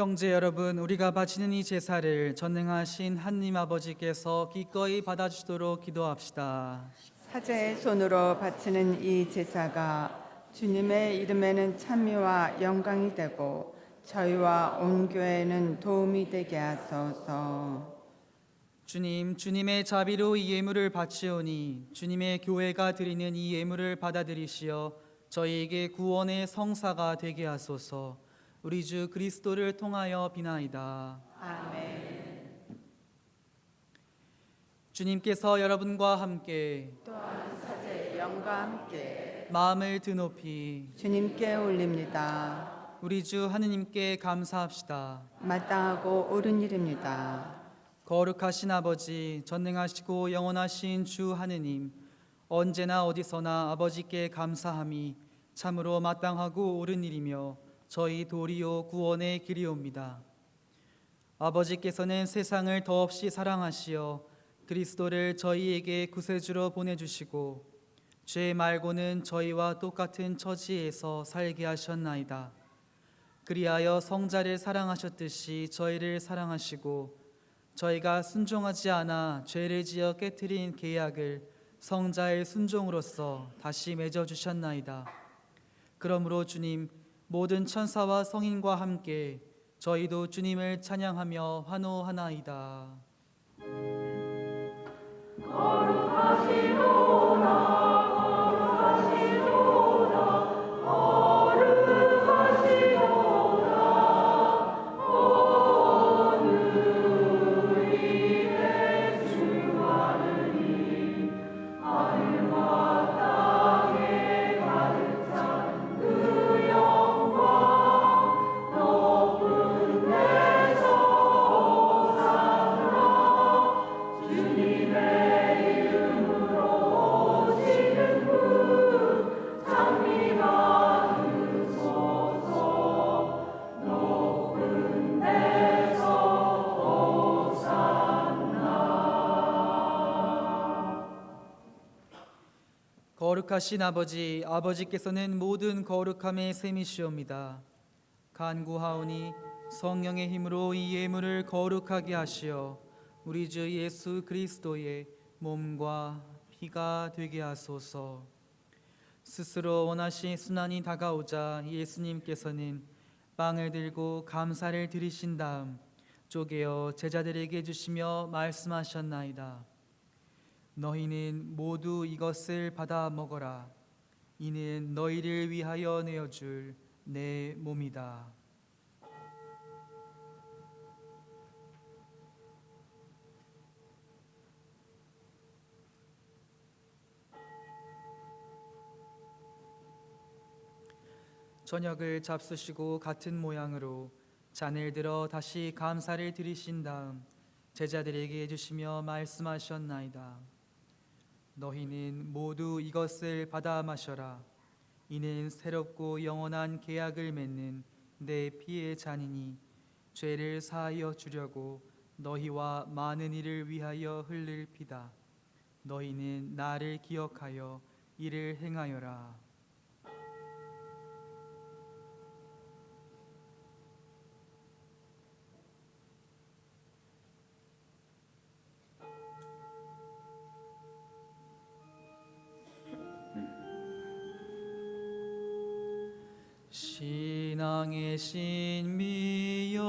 형제 여러분, 우리가 바치는 이 제사를 전능하신 하나님 아버지께서 기꺼이 받아주시도록 기도합시다. 사제의 손으로 바치는 이 제사가 주님의 이름에는 찬미와 영광이 되고 저희와 온 교회에는 도움이 되게 하소서. 주님, 주님의 자비로 이 예물을 바치오니 주님의 교회가 드리는 이 예물을 받아들이시어 저희에게 구원의 성사가 되게 하소서. 우리 주 그리스도를 통하여 비나이다. 아멘. 주님께서 여러분과 함께 또한 사제의 영과 함께 마음을 드높이 주님께 올립니다. 우리 주 하느님께 감사합시다. 마땅하고 옳은 일입니다. 거룩하신 아버지, 전능하시고 영원하신 주 하느님, 언제나 어디서나 아버지께 감사함이 참으로 마땅하고 옳은 일이며 저희 도리요 구원의 길이옵니다. 아버지께서는 세상을 더없이 사랑하시어 그리스도를 저희에게 구세주로 보내주시고 죄 말고는 저희와 똑같은 처지에서 살게 하셨나이다. 그리하여 성자를 사랑하셨듯이 저희를 사랑하시고 저희가 순종하지 않아 죄를 지어 깨뜨린 계약을 성자의 순종으로서 다시 맺어주셨나이다. 그러므로 주님, 모든 천사와 성인과 함께 저희도 주님을 찬양하며 환호하나이다. 거룩하신 아버지, 아버지께서는 모든 거룩함의 셈이시옵니다. 간구하오니 성령의 힘으로 이 예물을 거룩하게 하시어 우리 주 예수 그리스도의 몸과 피가 되게 하소서. 스스로 원하신 순환이 다가오자 예수님께서는 빵을 들고 감사를 드리신 다음 쪼개어 제자들에게 주시며 말씀하셨나이다. 너희는 모두 이것을 받아 먹어라. 이는 너희를 위하여 내어줄 내 몸이다. 저녁을 잡수시고 같은 모양으로 잔을 들어 다시 감사를 드리신 다음 제자들에게 주시며 말씀하셨나이다. 너희는 모두 이것을 받아 마셔라. 이는 새롭고 영원한 계약을 맺는 내 피의 잔이니 죄를 사하여 주려고 너희와 많은 이를 위하여 흘릴 피다. 너희는 나를 기억하여 이를 행하여라. 신앙의 신미여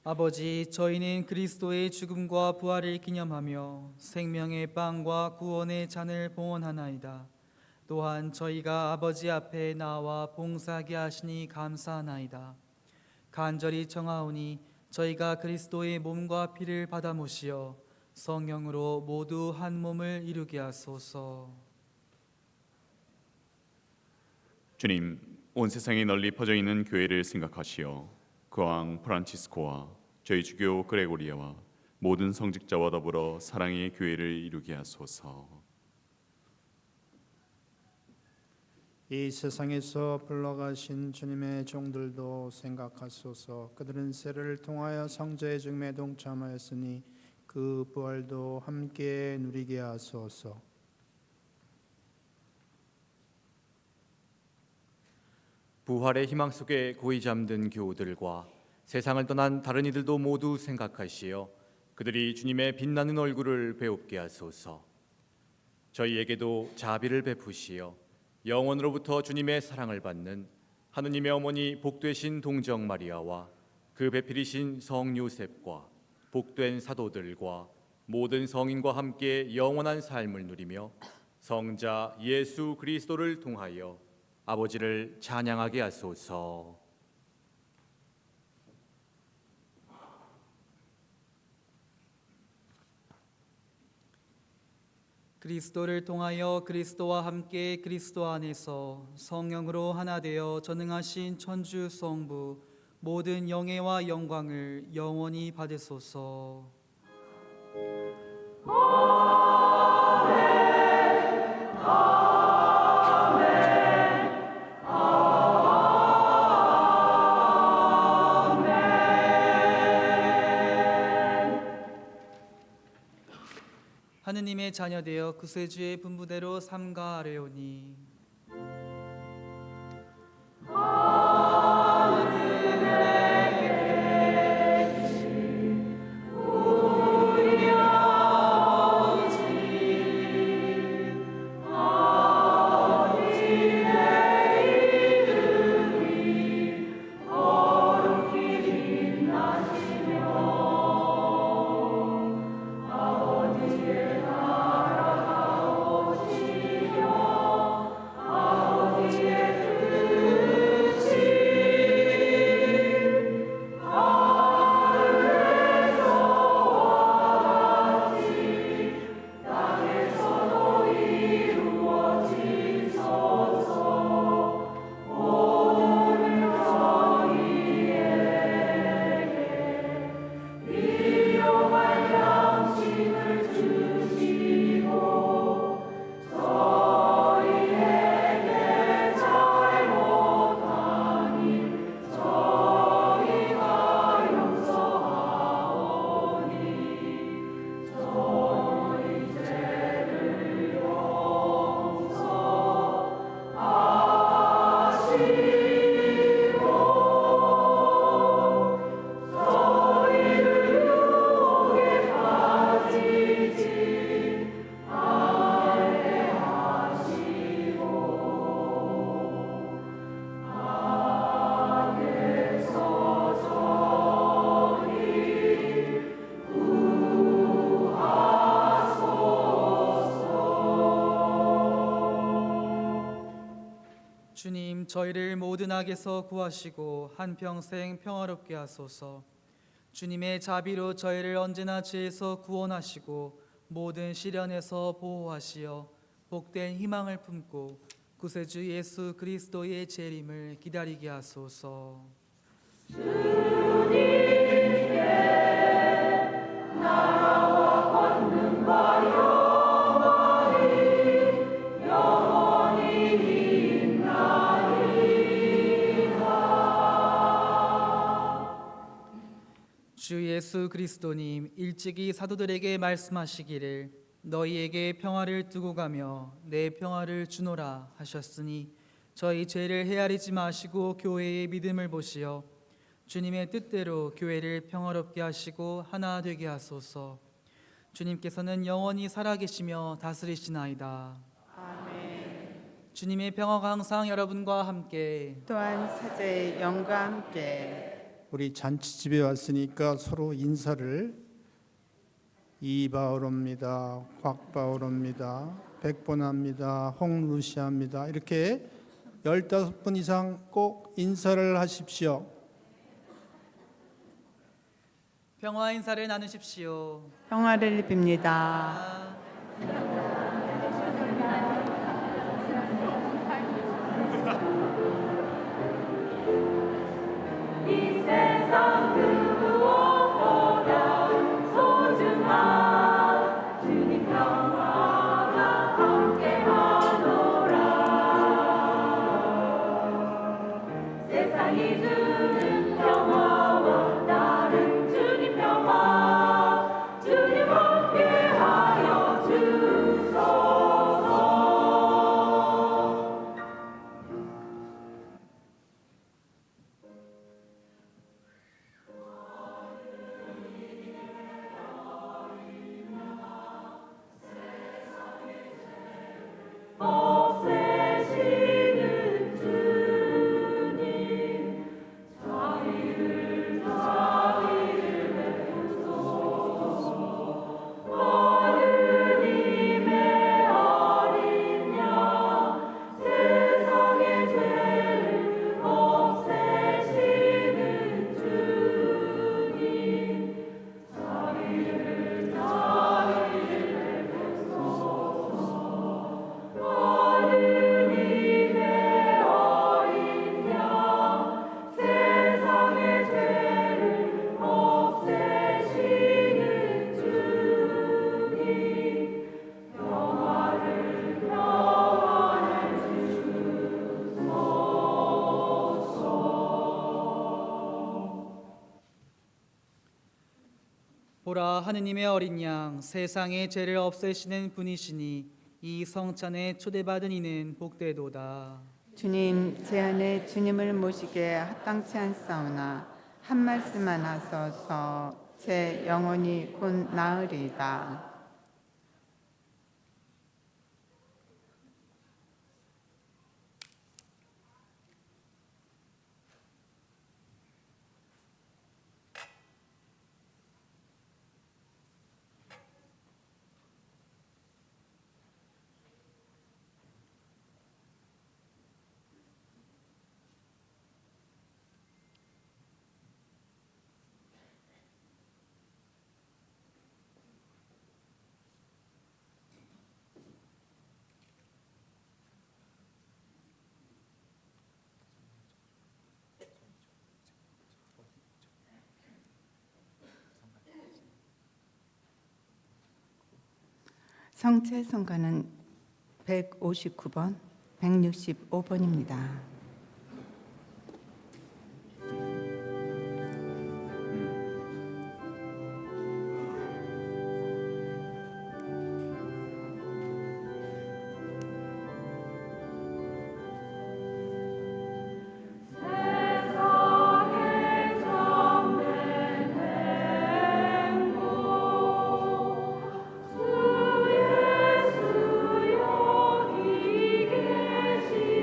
아버지, 저희는 그리스도의 죽음과 부활을 기념하며 생명의 빵과 구원의 잔을 봉헌하나이다. 또한 저희가 아버지 앞에 나와 봉사하게 하시니 감사하나이다. 간절히 청하오니 저희가 그리스도의 몸과 피를 받아 모시어 성령으로 모두 한 몸을 이루게 하소서. 주님, 온 세상에 널리 퍼져 있는 교회를 생각하시어 그 왕 프란치스코와 저희 주교 그레고리아와 모든 성직자와 더불어 사랑의 교회를 이루게 하소서. 이 세상에서 불러가신 주님의 종들도 생각하소서. 그들은 세례를 통하여 성자의 증매에 동참하였으니 그 부활도 함께 누리게 하소서. 부활의 희망 속에 고이 잠든 교우들과 세상을 떠난 다른 이들도 모두 생각하시어 그들이 주님의 빛나는 얼굴을 배웁게 하소서. 저희에게도 자비를 베푸시어 영원으로부터 주님의 사랑을 받는 하느님의 어머니 복되신 동정 마리아와 그 배필이신 성 요셉과 복된 사도들과 모든 성인과 함께 영원한 삶을 누리며 성자 예수 그리스도를 통하여 아버지를 찬양하게 하소서. 그리스도를 통하여 그리스도와 함께 그리스도 안에서 성령으로 하나 되어 전능하신 천주 성부 모든 영예와 영광을 영원히 받으소서. 아멘. 아멘. 하느님의 자녀되어 구세주의 분부대로 삼가하려니. 주님, 저희를 모든 악에서 구하시고 한평생 평화롭게 하소서. 주님의 자비로 저희를 언제나 죄에서 구원하시고 모든 시련에서 보호하시어 복된 희망을 품고 구세주 예수 그리스도의 재림을 기다리게 하소서. 주 예수 그리스도님, 일찍이 사도들에게 말씀하시기를 너희에게 평화를 두고 가며 내 평화를 주노라 하셨으니 저희 죄를 헤아리지 마시고 교회의 믿음을 보시어 주님의 뜻대로 교회를 평화롭게 하시고 하나 되게 하소서. 주님께서는 영원히 살아계시며 다스리시나이다. 아멘. 주님의 평화가 항상 여러분과 함께. 또한 사제의 영과 함께. 우리 잔치집에 왔으니까 서로 인사를 이바오로입니다. 곽바오로입니다. 백보나입니다. 홍루시아입니다. 이렇게 15분 이상 꼭 인사를 하십시오. 평화 인사를 나누십시오. 평화를 빕니다. 이 세상 그 무엇보다 소중한 주님 평화가 함께하노라. 세상이 주는 평화와 다른 주님 평화, 주님 함께하여 주 보라, 하느님의 어린 양, 세상의 죄를 없애시는 분이시니 이 성찬에 초대받은 이는 복되도다. 주님, 제 안에 주님을 모시기에 합당치 않사오나 한 말씀만 하소서. 제 영혼이 곧 나으리이다. 성체 성가는 159번, 165번입니다. 주 예수 여기 계시네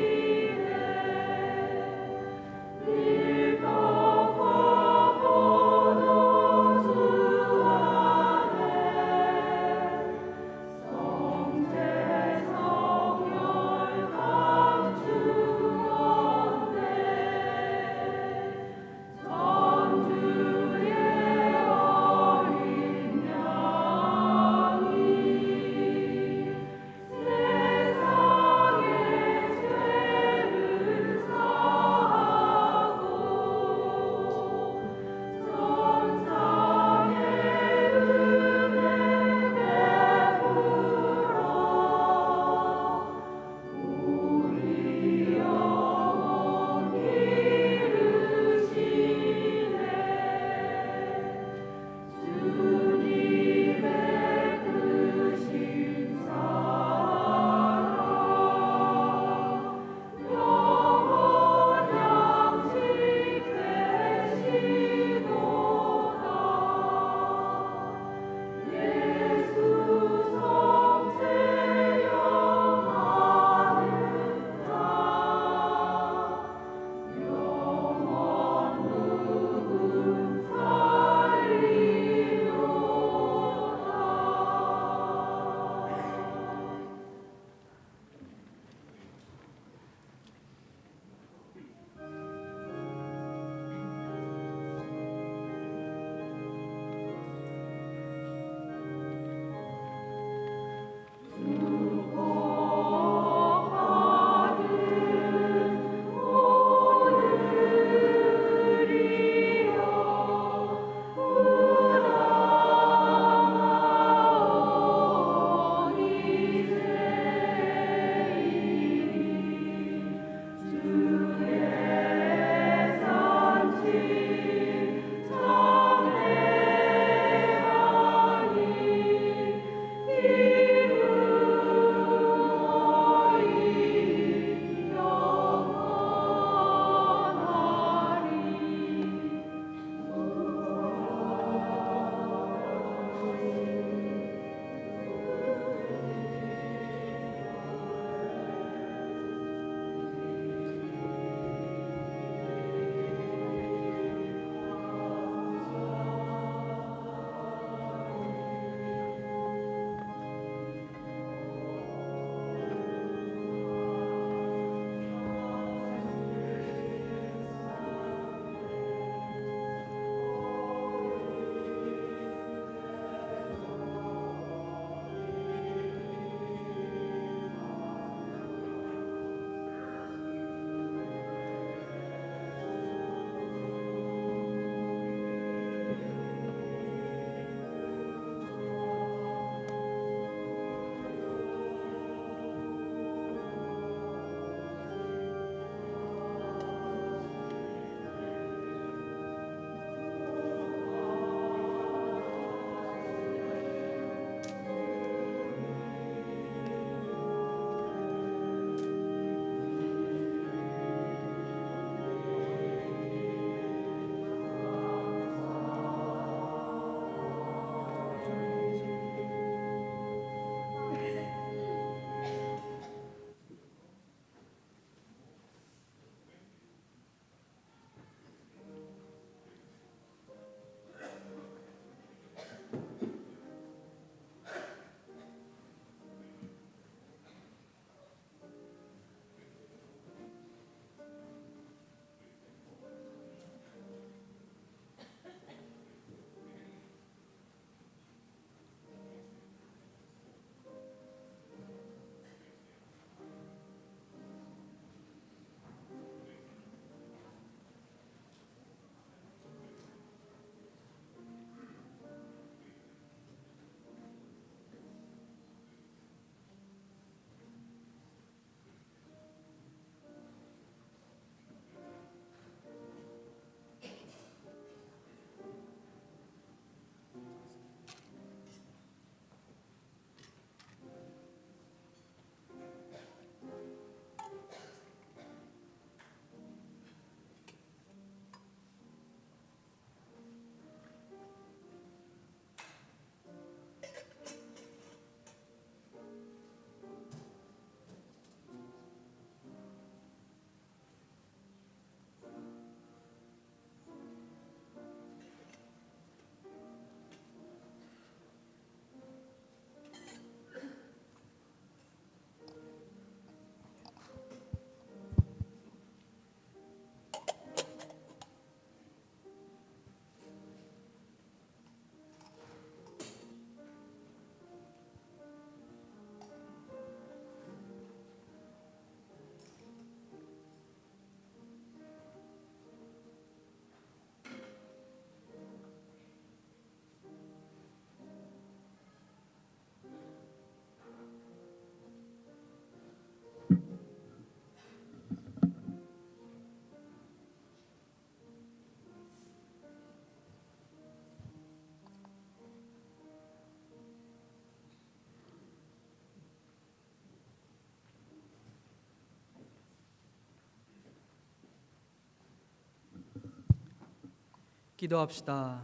기도합시다.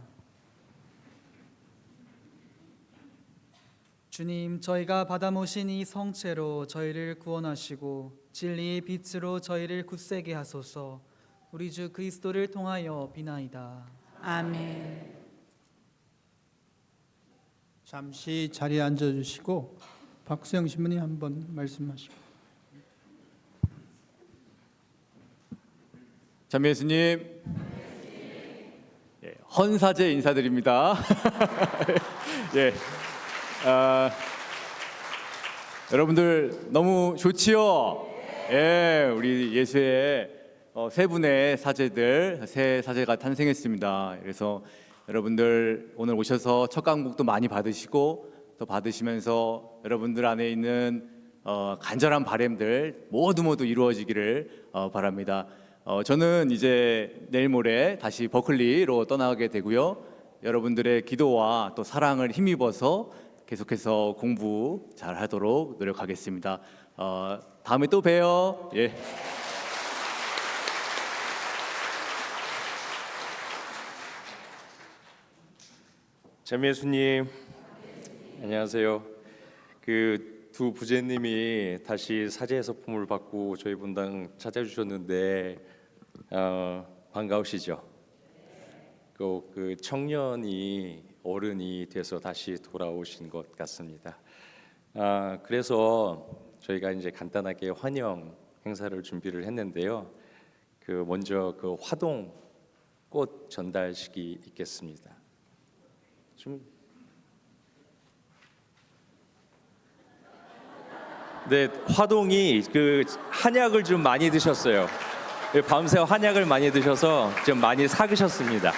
주님, 저희가 받아 모신 이 성체로 저희를 구원하시고 진리의 빛으로 저희를 굳세게 하소서. 우리 주 그리스도를 통하여 비나이다. 아멘. 잠시 자리에 앉아주시고 박수영 신부님 한번 말씀하시고. 자매 예수님, 예, 헌사제 인사드립니다. 예, 여러분들 너무 좋지요? 예, 우리 예수의 세 분의 사제들, 새 사제가 탄생했습니다. 그래서 여러분들 오늘 오셔서 첫 강복도 많이 받으시고 또 받으시면서 여러분들 안에 있는 간절한 바람들 모두 이루어지기를 바랍니다. 저는 이제 내일 모레 다시 버클리로 떠나게 되고요. 여러분들의 기도와 또 사랑을 힘입어서 계속해서 공부 잘 하도록 노력하겠습니다. 다음에 또 봬요. 예. 자매 예수님, 안녕하세요. 그 두 부제님이 다시 사제의 서품을 받고 저희 분당 찾아주셨는데 반가우시죠? 그 청년이 어른이 돼서 다시 돌아오신 것 같습니다. 그래서 저희가 이제 간단하게 환영 행사를 준비를 했는데요. 그 먼저 그 화동 꽃 전달식이 있겠습니다. 네, 화동이 그 한약을 좀 많이 드셨어요. 밤새 한약을 많이 드셔서 좀 많이 사그셨습니다.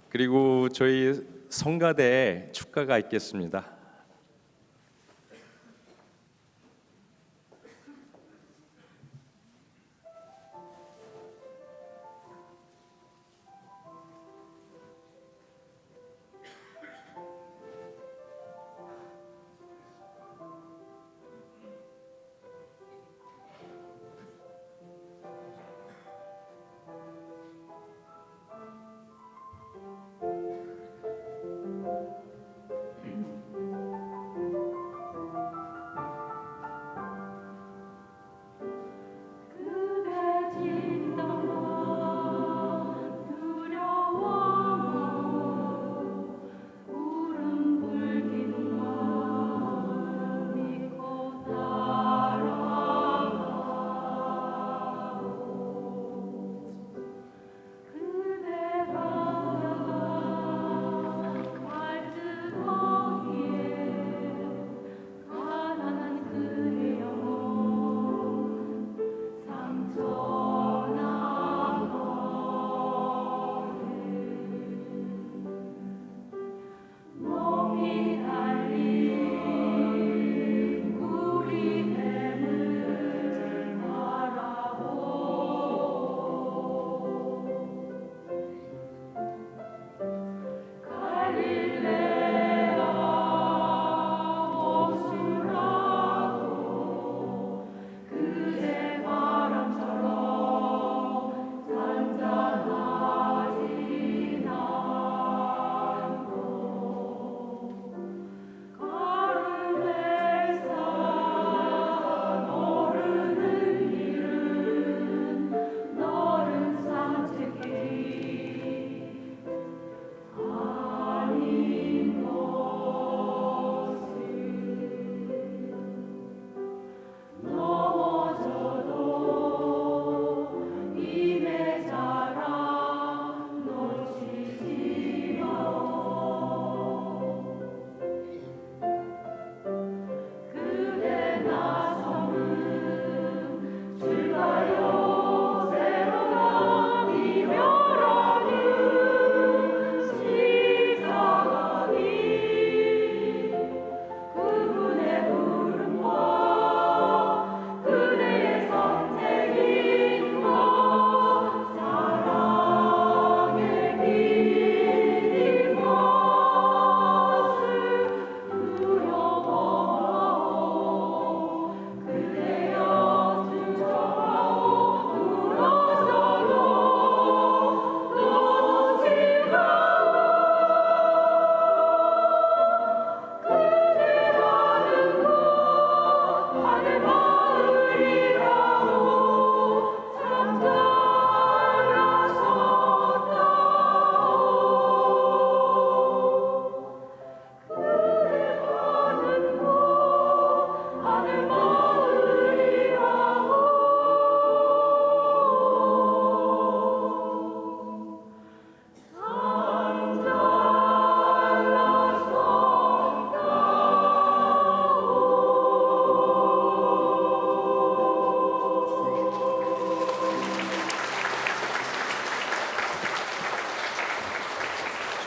그리고 저희 성가대 축가가 있겠습니다.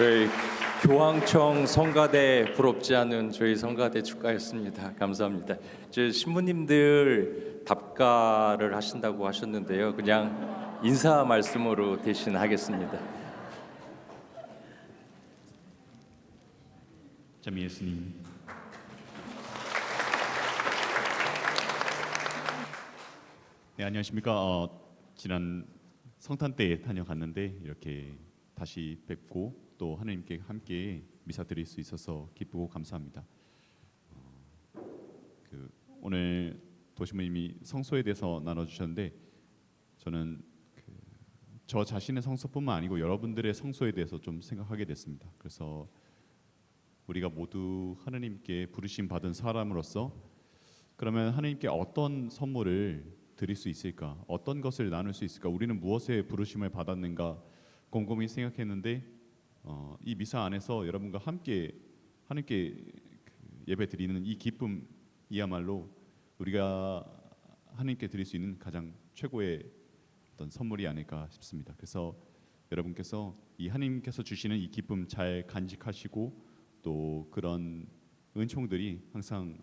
저희 교황청 성가대 부럽지 않은 저희 성가대 축가였습니다. 감사합니다. 저 신부님들 답가를 하신다고 하셨는데요. 그냥 인사 말씀으로 대신 하겠습니다. 참 예수님, 네 안녕하십니까. 지난 성탄 때 다녀갔는데 이렇게 다시 뵙고 또 하나님께 함께 미사 드릴 수 있어서 기쁘고 감사합니다. 오늘 도시모님이 성소에 대해서 나눠주셨는데 저는 저 자신의 성소뿐만 아니고 여러분들의 성소에 대해서 좀 생각하게 됐습니다. 그래서 우리가 모두 하나님께 부르심 받은 사람으로서 그러면 하나님께 어떤 선물을 드릴 수 있을까? 어떤 것을 나눌 수 있을까? 우리는 무엇에 부르심을 받았는가? 곰곰이 생각했는데 이 미사 안에서 여러분과 함께 하나님께 예배 드리는 이 기쁨이야말로 우리가 하나님께 드릴 수 있는 가장 최고의 어떤 선물이 아닐까 싶습니다. 그래서 여러분께서 이 하나님께서 주시는 이 기쁨 잘 간직하시고 또 그런 은총들이 항상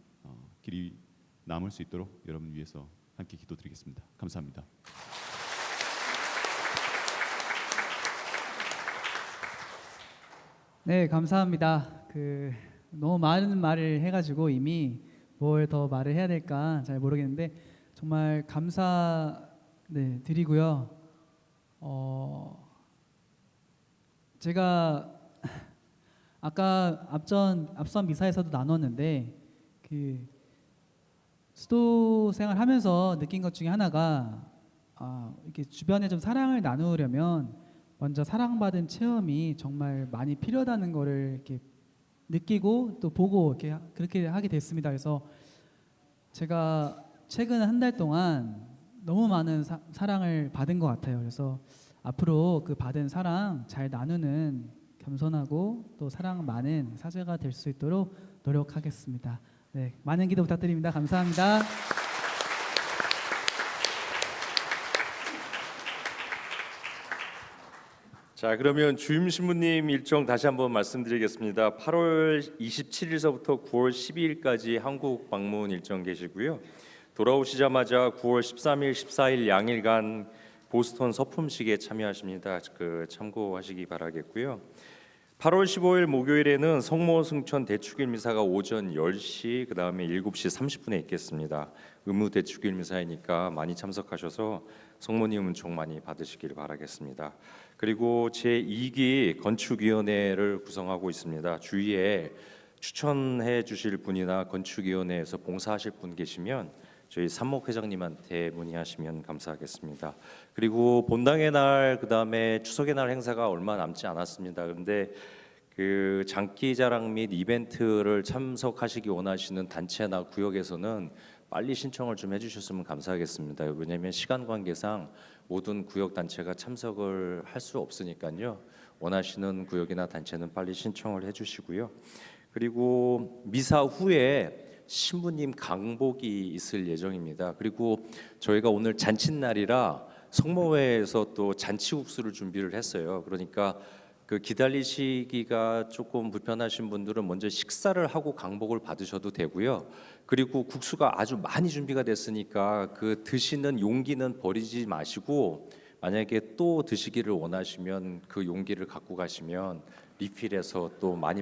길이 남을 수 있도록 여러분 위해서 함께 기도드리겠습니다. 감사합니다. 네, 감사합니다. 너무 많은 말을 해가지고 이미 뭘 더 말을 해야 될까 잘 모르겠는데 정말 감사 드리고요. 제가 아까 앞선 미사에서도 나눴는데 수도 생활하면서 느낀 것 중에 하나가 이렇게 주변에 좀 사랑을 나누려면 먼저 사랑받은 체험이 정말 많이 필요하다는 거를 이렇게 느끼고 또 보고 그렇게 하게 됐습니다. 그래서 제가 최근 한 달 동안 너무 많은 사랑을 받은 것 같아요. 그래서 앞으로 그 받은 사랑 잘 나누는 겸손하고 또 사랑 많은 사제가 될 수 있도록 노력하겠습니다. 네, 많은 기도 부탁드립니다. 감사합니다. 자, 그러면 주임 신부님 일정 다시 한번 말씀드리겠습니다. 8월 27일서부터 9월 12일까지 한국 방문 일정 계시고요. 돌아오시자마자 9월 13일, 14일 양일간 보스턴 서품식에 참여하십니다. 참고하시기 바라겠고요. 8월 15일 목요일에는 성모 승천 대축일 미사가 오전 10시, 그 다음에 7시 30분에 있겠습니다. 의무 대축일 미사이니까 많이 참석하셔서 성모님 은총 많이 받으시길 바라겠습니다. 그리고 제2기 건축위원회를 구성하고 있습니다. 주위에 추천해 주실 분이나 건축위원회에서 봉사하실 분 계시면 저희 산목회장님한테 문의하시면 감사하겠습니다. 그리고 본당의 날, 그다음에 추석의 날 행사가 얼마 남지 않았습니다. 그런데 장기자랑 및 이벤트를 참석하시기 원하시는 단체나 구역에서는 빨리 신청을 좀 해주셨으면 감사하겠습니다. 왜냐하면 시간 관계상 모든 구역 단체가 참석을 할 수 없으니까요. 원하시는 구역이나 단체는 빨리 신청을 해주시고요. 그리고 미사 후에 신부님 강복이 있을 예정입니다. 그리고 저희가 오늘 잔칫날이라 성모회에서 또 잔치국수를 준비를 했어요. 그러니까 기다리시기가 조금 불편하신 분들은 먼저 식사를 하고 강복을 받으셔도 되고요. 그리고 국수가 아주 많이 준비가 됐으니까 드시는 용기는 버리지 마시고 만약에 또 드시기를 원하시면 그 용기를 갖고 가시면 리필해서 또 많이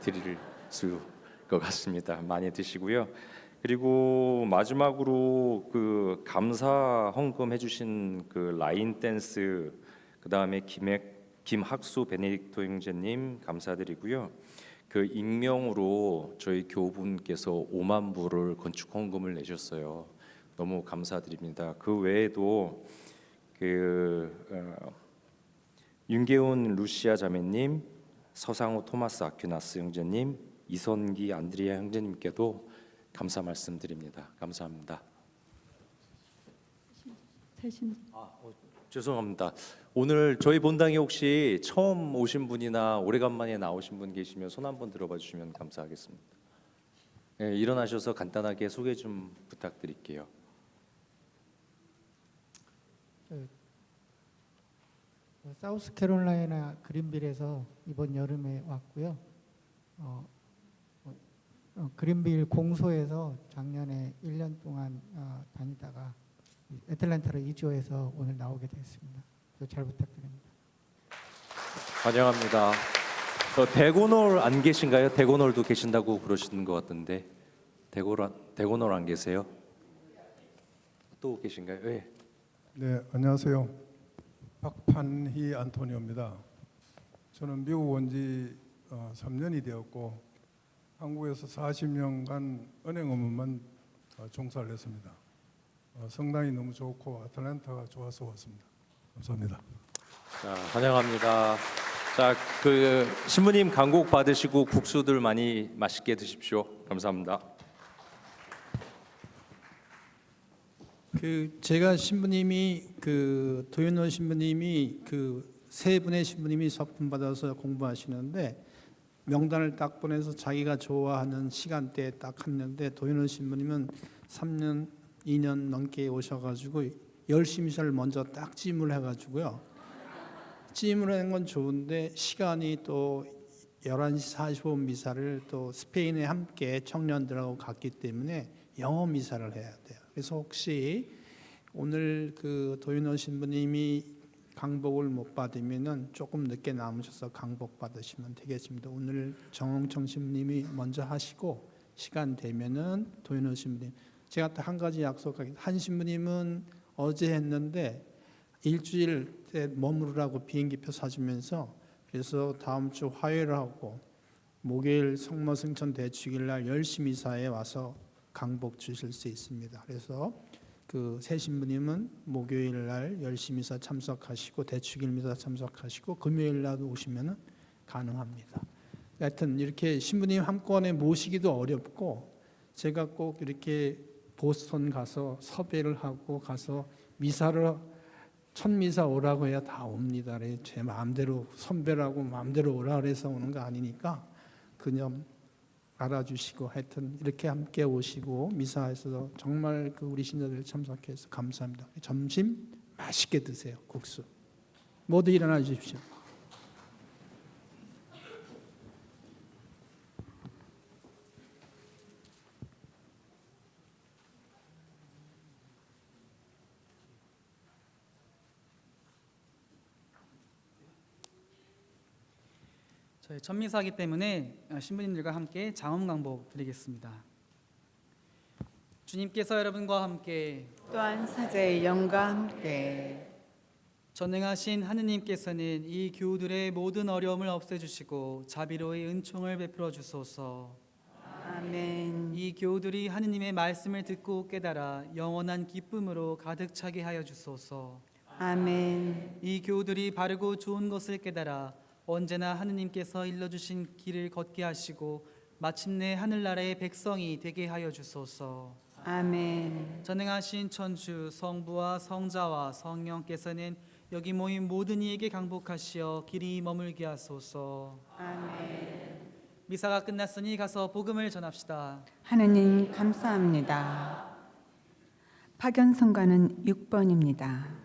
드릴 수 것 같습니다. 많이 드시고요. 그리고 마지막으로 감사 헌금 해주신 라인 댄스, 그 다음에 김학수 베네딕토 형제님 감사드리고요. 익명으로 저희 교우분께서 5만 불을 건축 헌금을 내셨어요. 너무 감사드립니다. 그 외에도 윤계훈 루시아 자매님, 서상호 토마스 아퀴나스 형제님, 이선기 안드리아 형제님께도 감사 말씀드립니다. 감사합니다. 죄송합니다. 오늘 저희 본당에 혹시 처음 오신 분이나 오래간만에 나오신 분 계시면 손 한번 들어봐 주시면 감사하겠습니다. 네, 일어나셔서 간단하게 소개 좀 부탁드릴게요. 사우스캐롤라이나 그린빌에서 이번 여름에 왔고요. 그린빌 공소에서 작년에 1년 동안 다니다가 애틀랜타로 이주해서 오늘 나오게 됐습니다. 잘 부탁드립니다. 환영합니다. 대고놀 안 계신가요? 대고놀도 계신다고 그러시는 것 같던데 대고놀 안 계세요? 또 계신가요? 네. 네, 안녕하세요. 박판희 안토니오입니다. 저는 미국 온 지 3년이 되었고 한국에서 40년간 은행 업무만 종사를 했습니다. 성당이 너무 좋고 아틀란타가 좋아서 왔습니다. 감사합니다. 자, 환영합니다. 자, 그 신부님 간곡 받으시고 국수들 많이 맛있게 드십시오. 감사합니다. 제가 신부님이 도윤호 신부님이 세 분의 신부님이 서품 받아서 공부하시는데 명단을 딱 보내서 자기가 좋아하는 시간대에 딱 했는데 도윤호 신부님은 3년 2년 넘게 오셔가지고 열심히 잘 먼저 딱 찜을 해가지고요. 찜을 한 건 좋은데 시간이 또 11시 45분 미사를 또 스페인에 함께 청년들하고 갔기 때문에 영어 미사를 해야 돼요. 그래서 혹시 오늘 도윤호 신부님이 강복을 못 받으면은 조금 늦게 남으셔서 강복 받으시면 되겠습니다. 오늘 정홍청 신부님이 먼저 하시고 시간 되면은 도윤호 신부님. 제가 또 한 가지 약속하겠습니다. 한 신부님은 어제 했는데 일주일 때 머무르라고 비행기표 사주면서 그래서 다음 주 화요일하고 목요일 성모승천 대축일 날 10시 미사에 와서 강복 주실 수 있습니다. 그래서 새 신부님은 목요일 날 10시 미사 참석하시고 대축일 미사 참석하시고 금요일 날 오시면 가능합니다. 하여튼 이렇게 신부님 한꺼번에 모시기도 어렵고 제가 꼭 이렇게 보스턴 가서 섭외를 하고 가서 미사를 첫 미사 오라고 해야 다 옵니다. 제 마음대로 선배라고 마음대로 오라 그래서 오는 거 아니니까 그냥 알아주시고 하여튼 이렇게 함께 오시고 미사에서 정말 우리 신자들 참석해서 감사합니다. 점심 맛있게 드세요. 국수. 모두 일어나 주십시오. 저희 첫 미사이기 때문에 신부님들과 함께 장엄강복 드리겠습니다. 주님께서 여러분과 함께 또한 사자의 영과 함께 전능하신 하느님께서는 이 교우들의 모든 어려움을 없애주시고 자비로의 은총을 베풀어 주소서. 아멘. 이 교우들이 하느님의 말씀을 듣고 깨달아 영원한 기쁨으로 가득 차게 하여 주소서. 아멘. 이 교우들이 바르고 좋은 것을 깨달아 언제나 하느님께서 일러주신 길을 걷게 하시고 마침내 하늘나라의 백성이 되게 하여 주소서. 아멘. 전능하신 천주 성부와 성자와 성령께서는 여기 모인 모든 이에게 강복하시어 길이 머물게 하소서. 아멘. 미사가 끝났으니 가서 복음을 전합시다. 하느님 감사합니다. 파견성가는 6번입니다.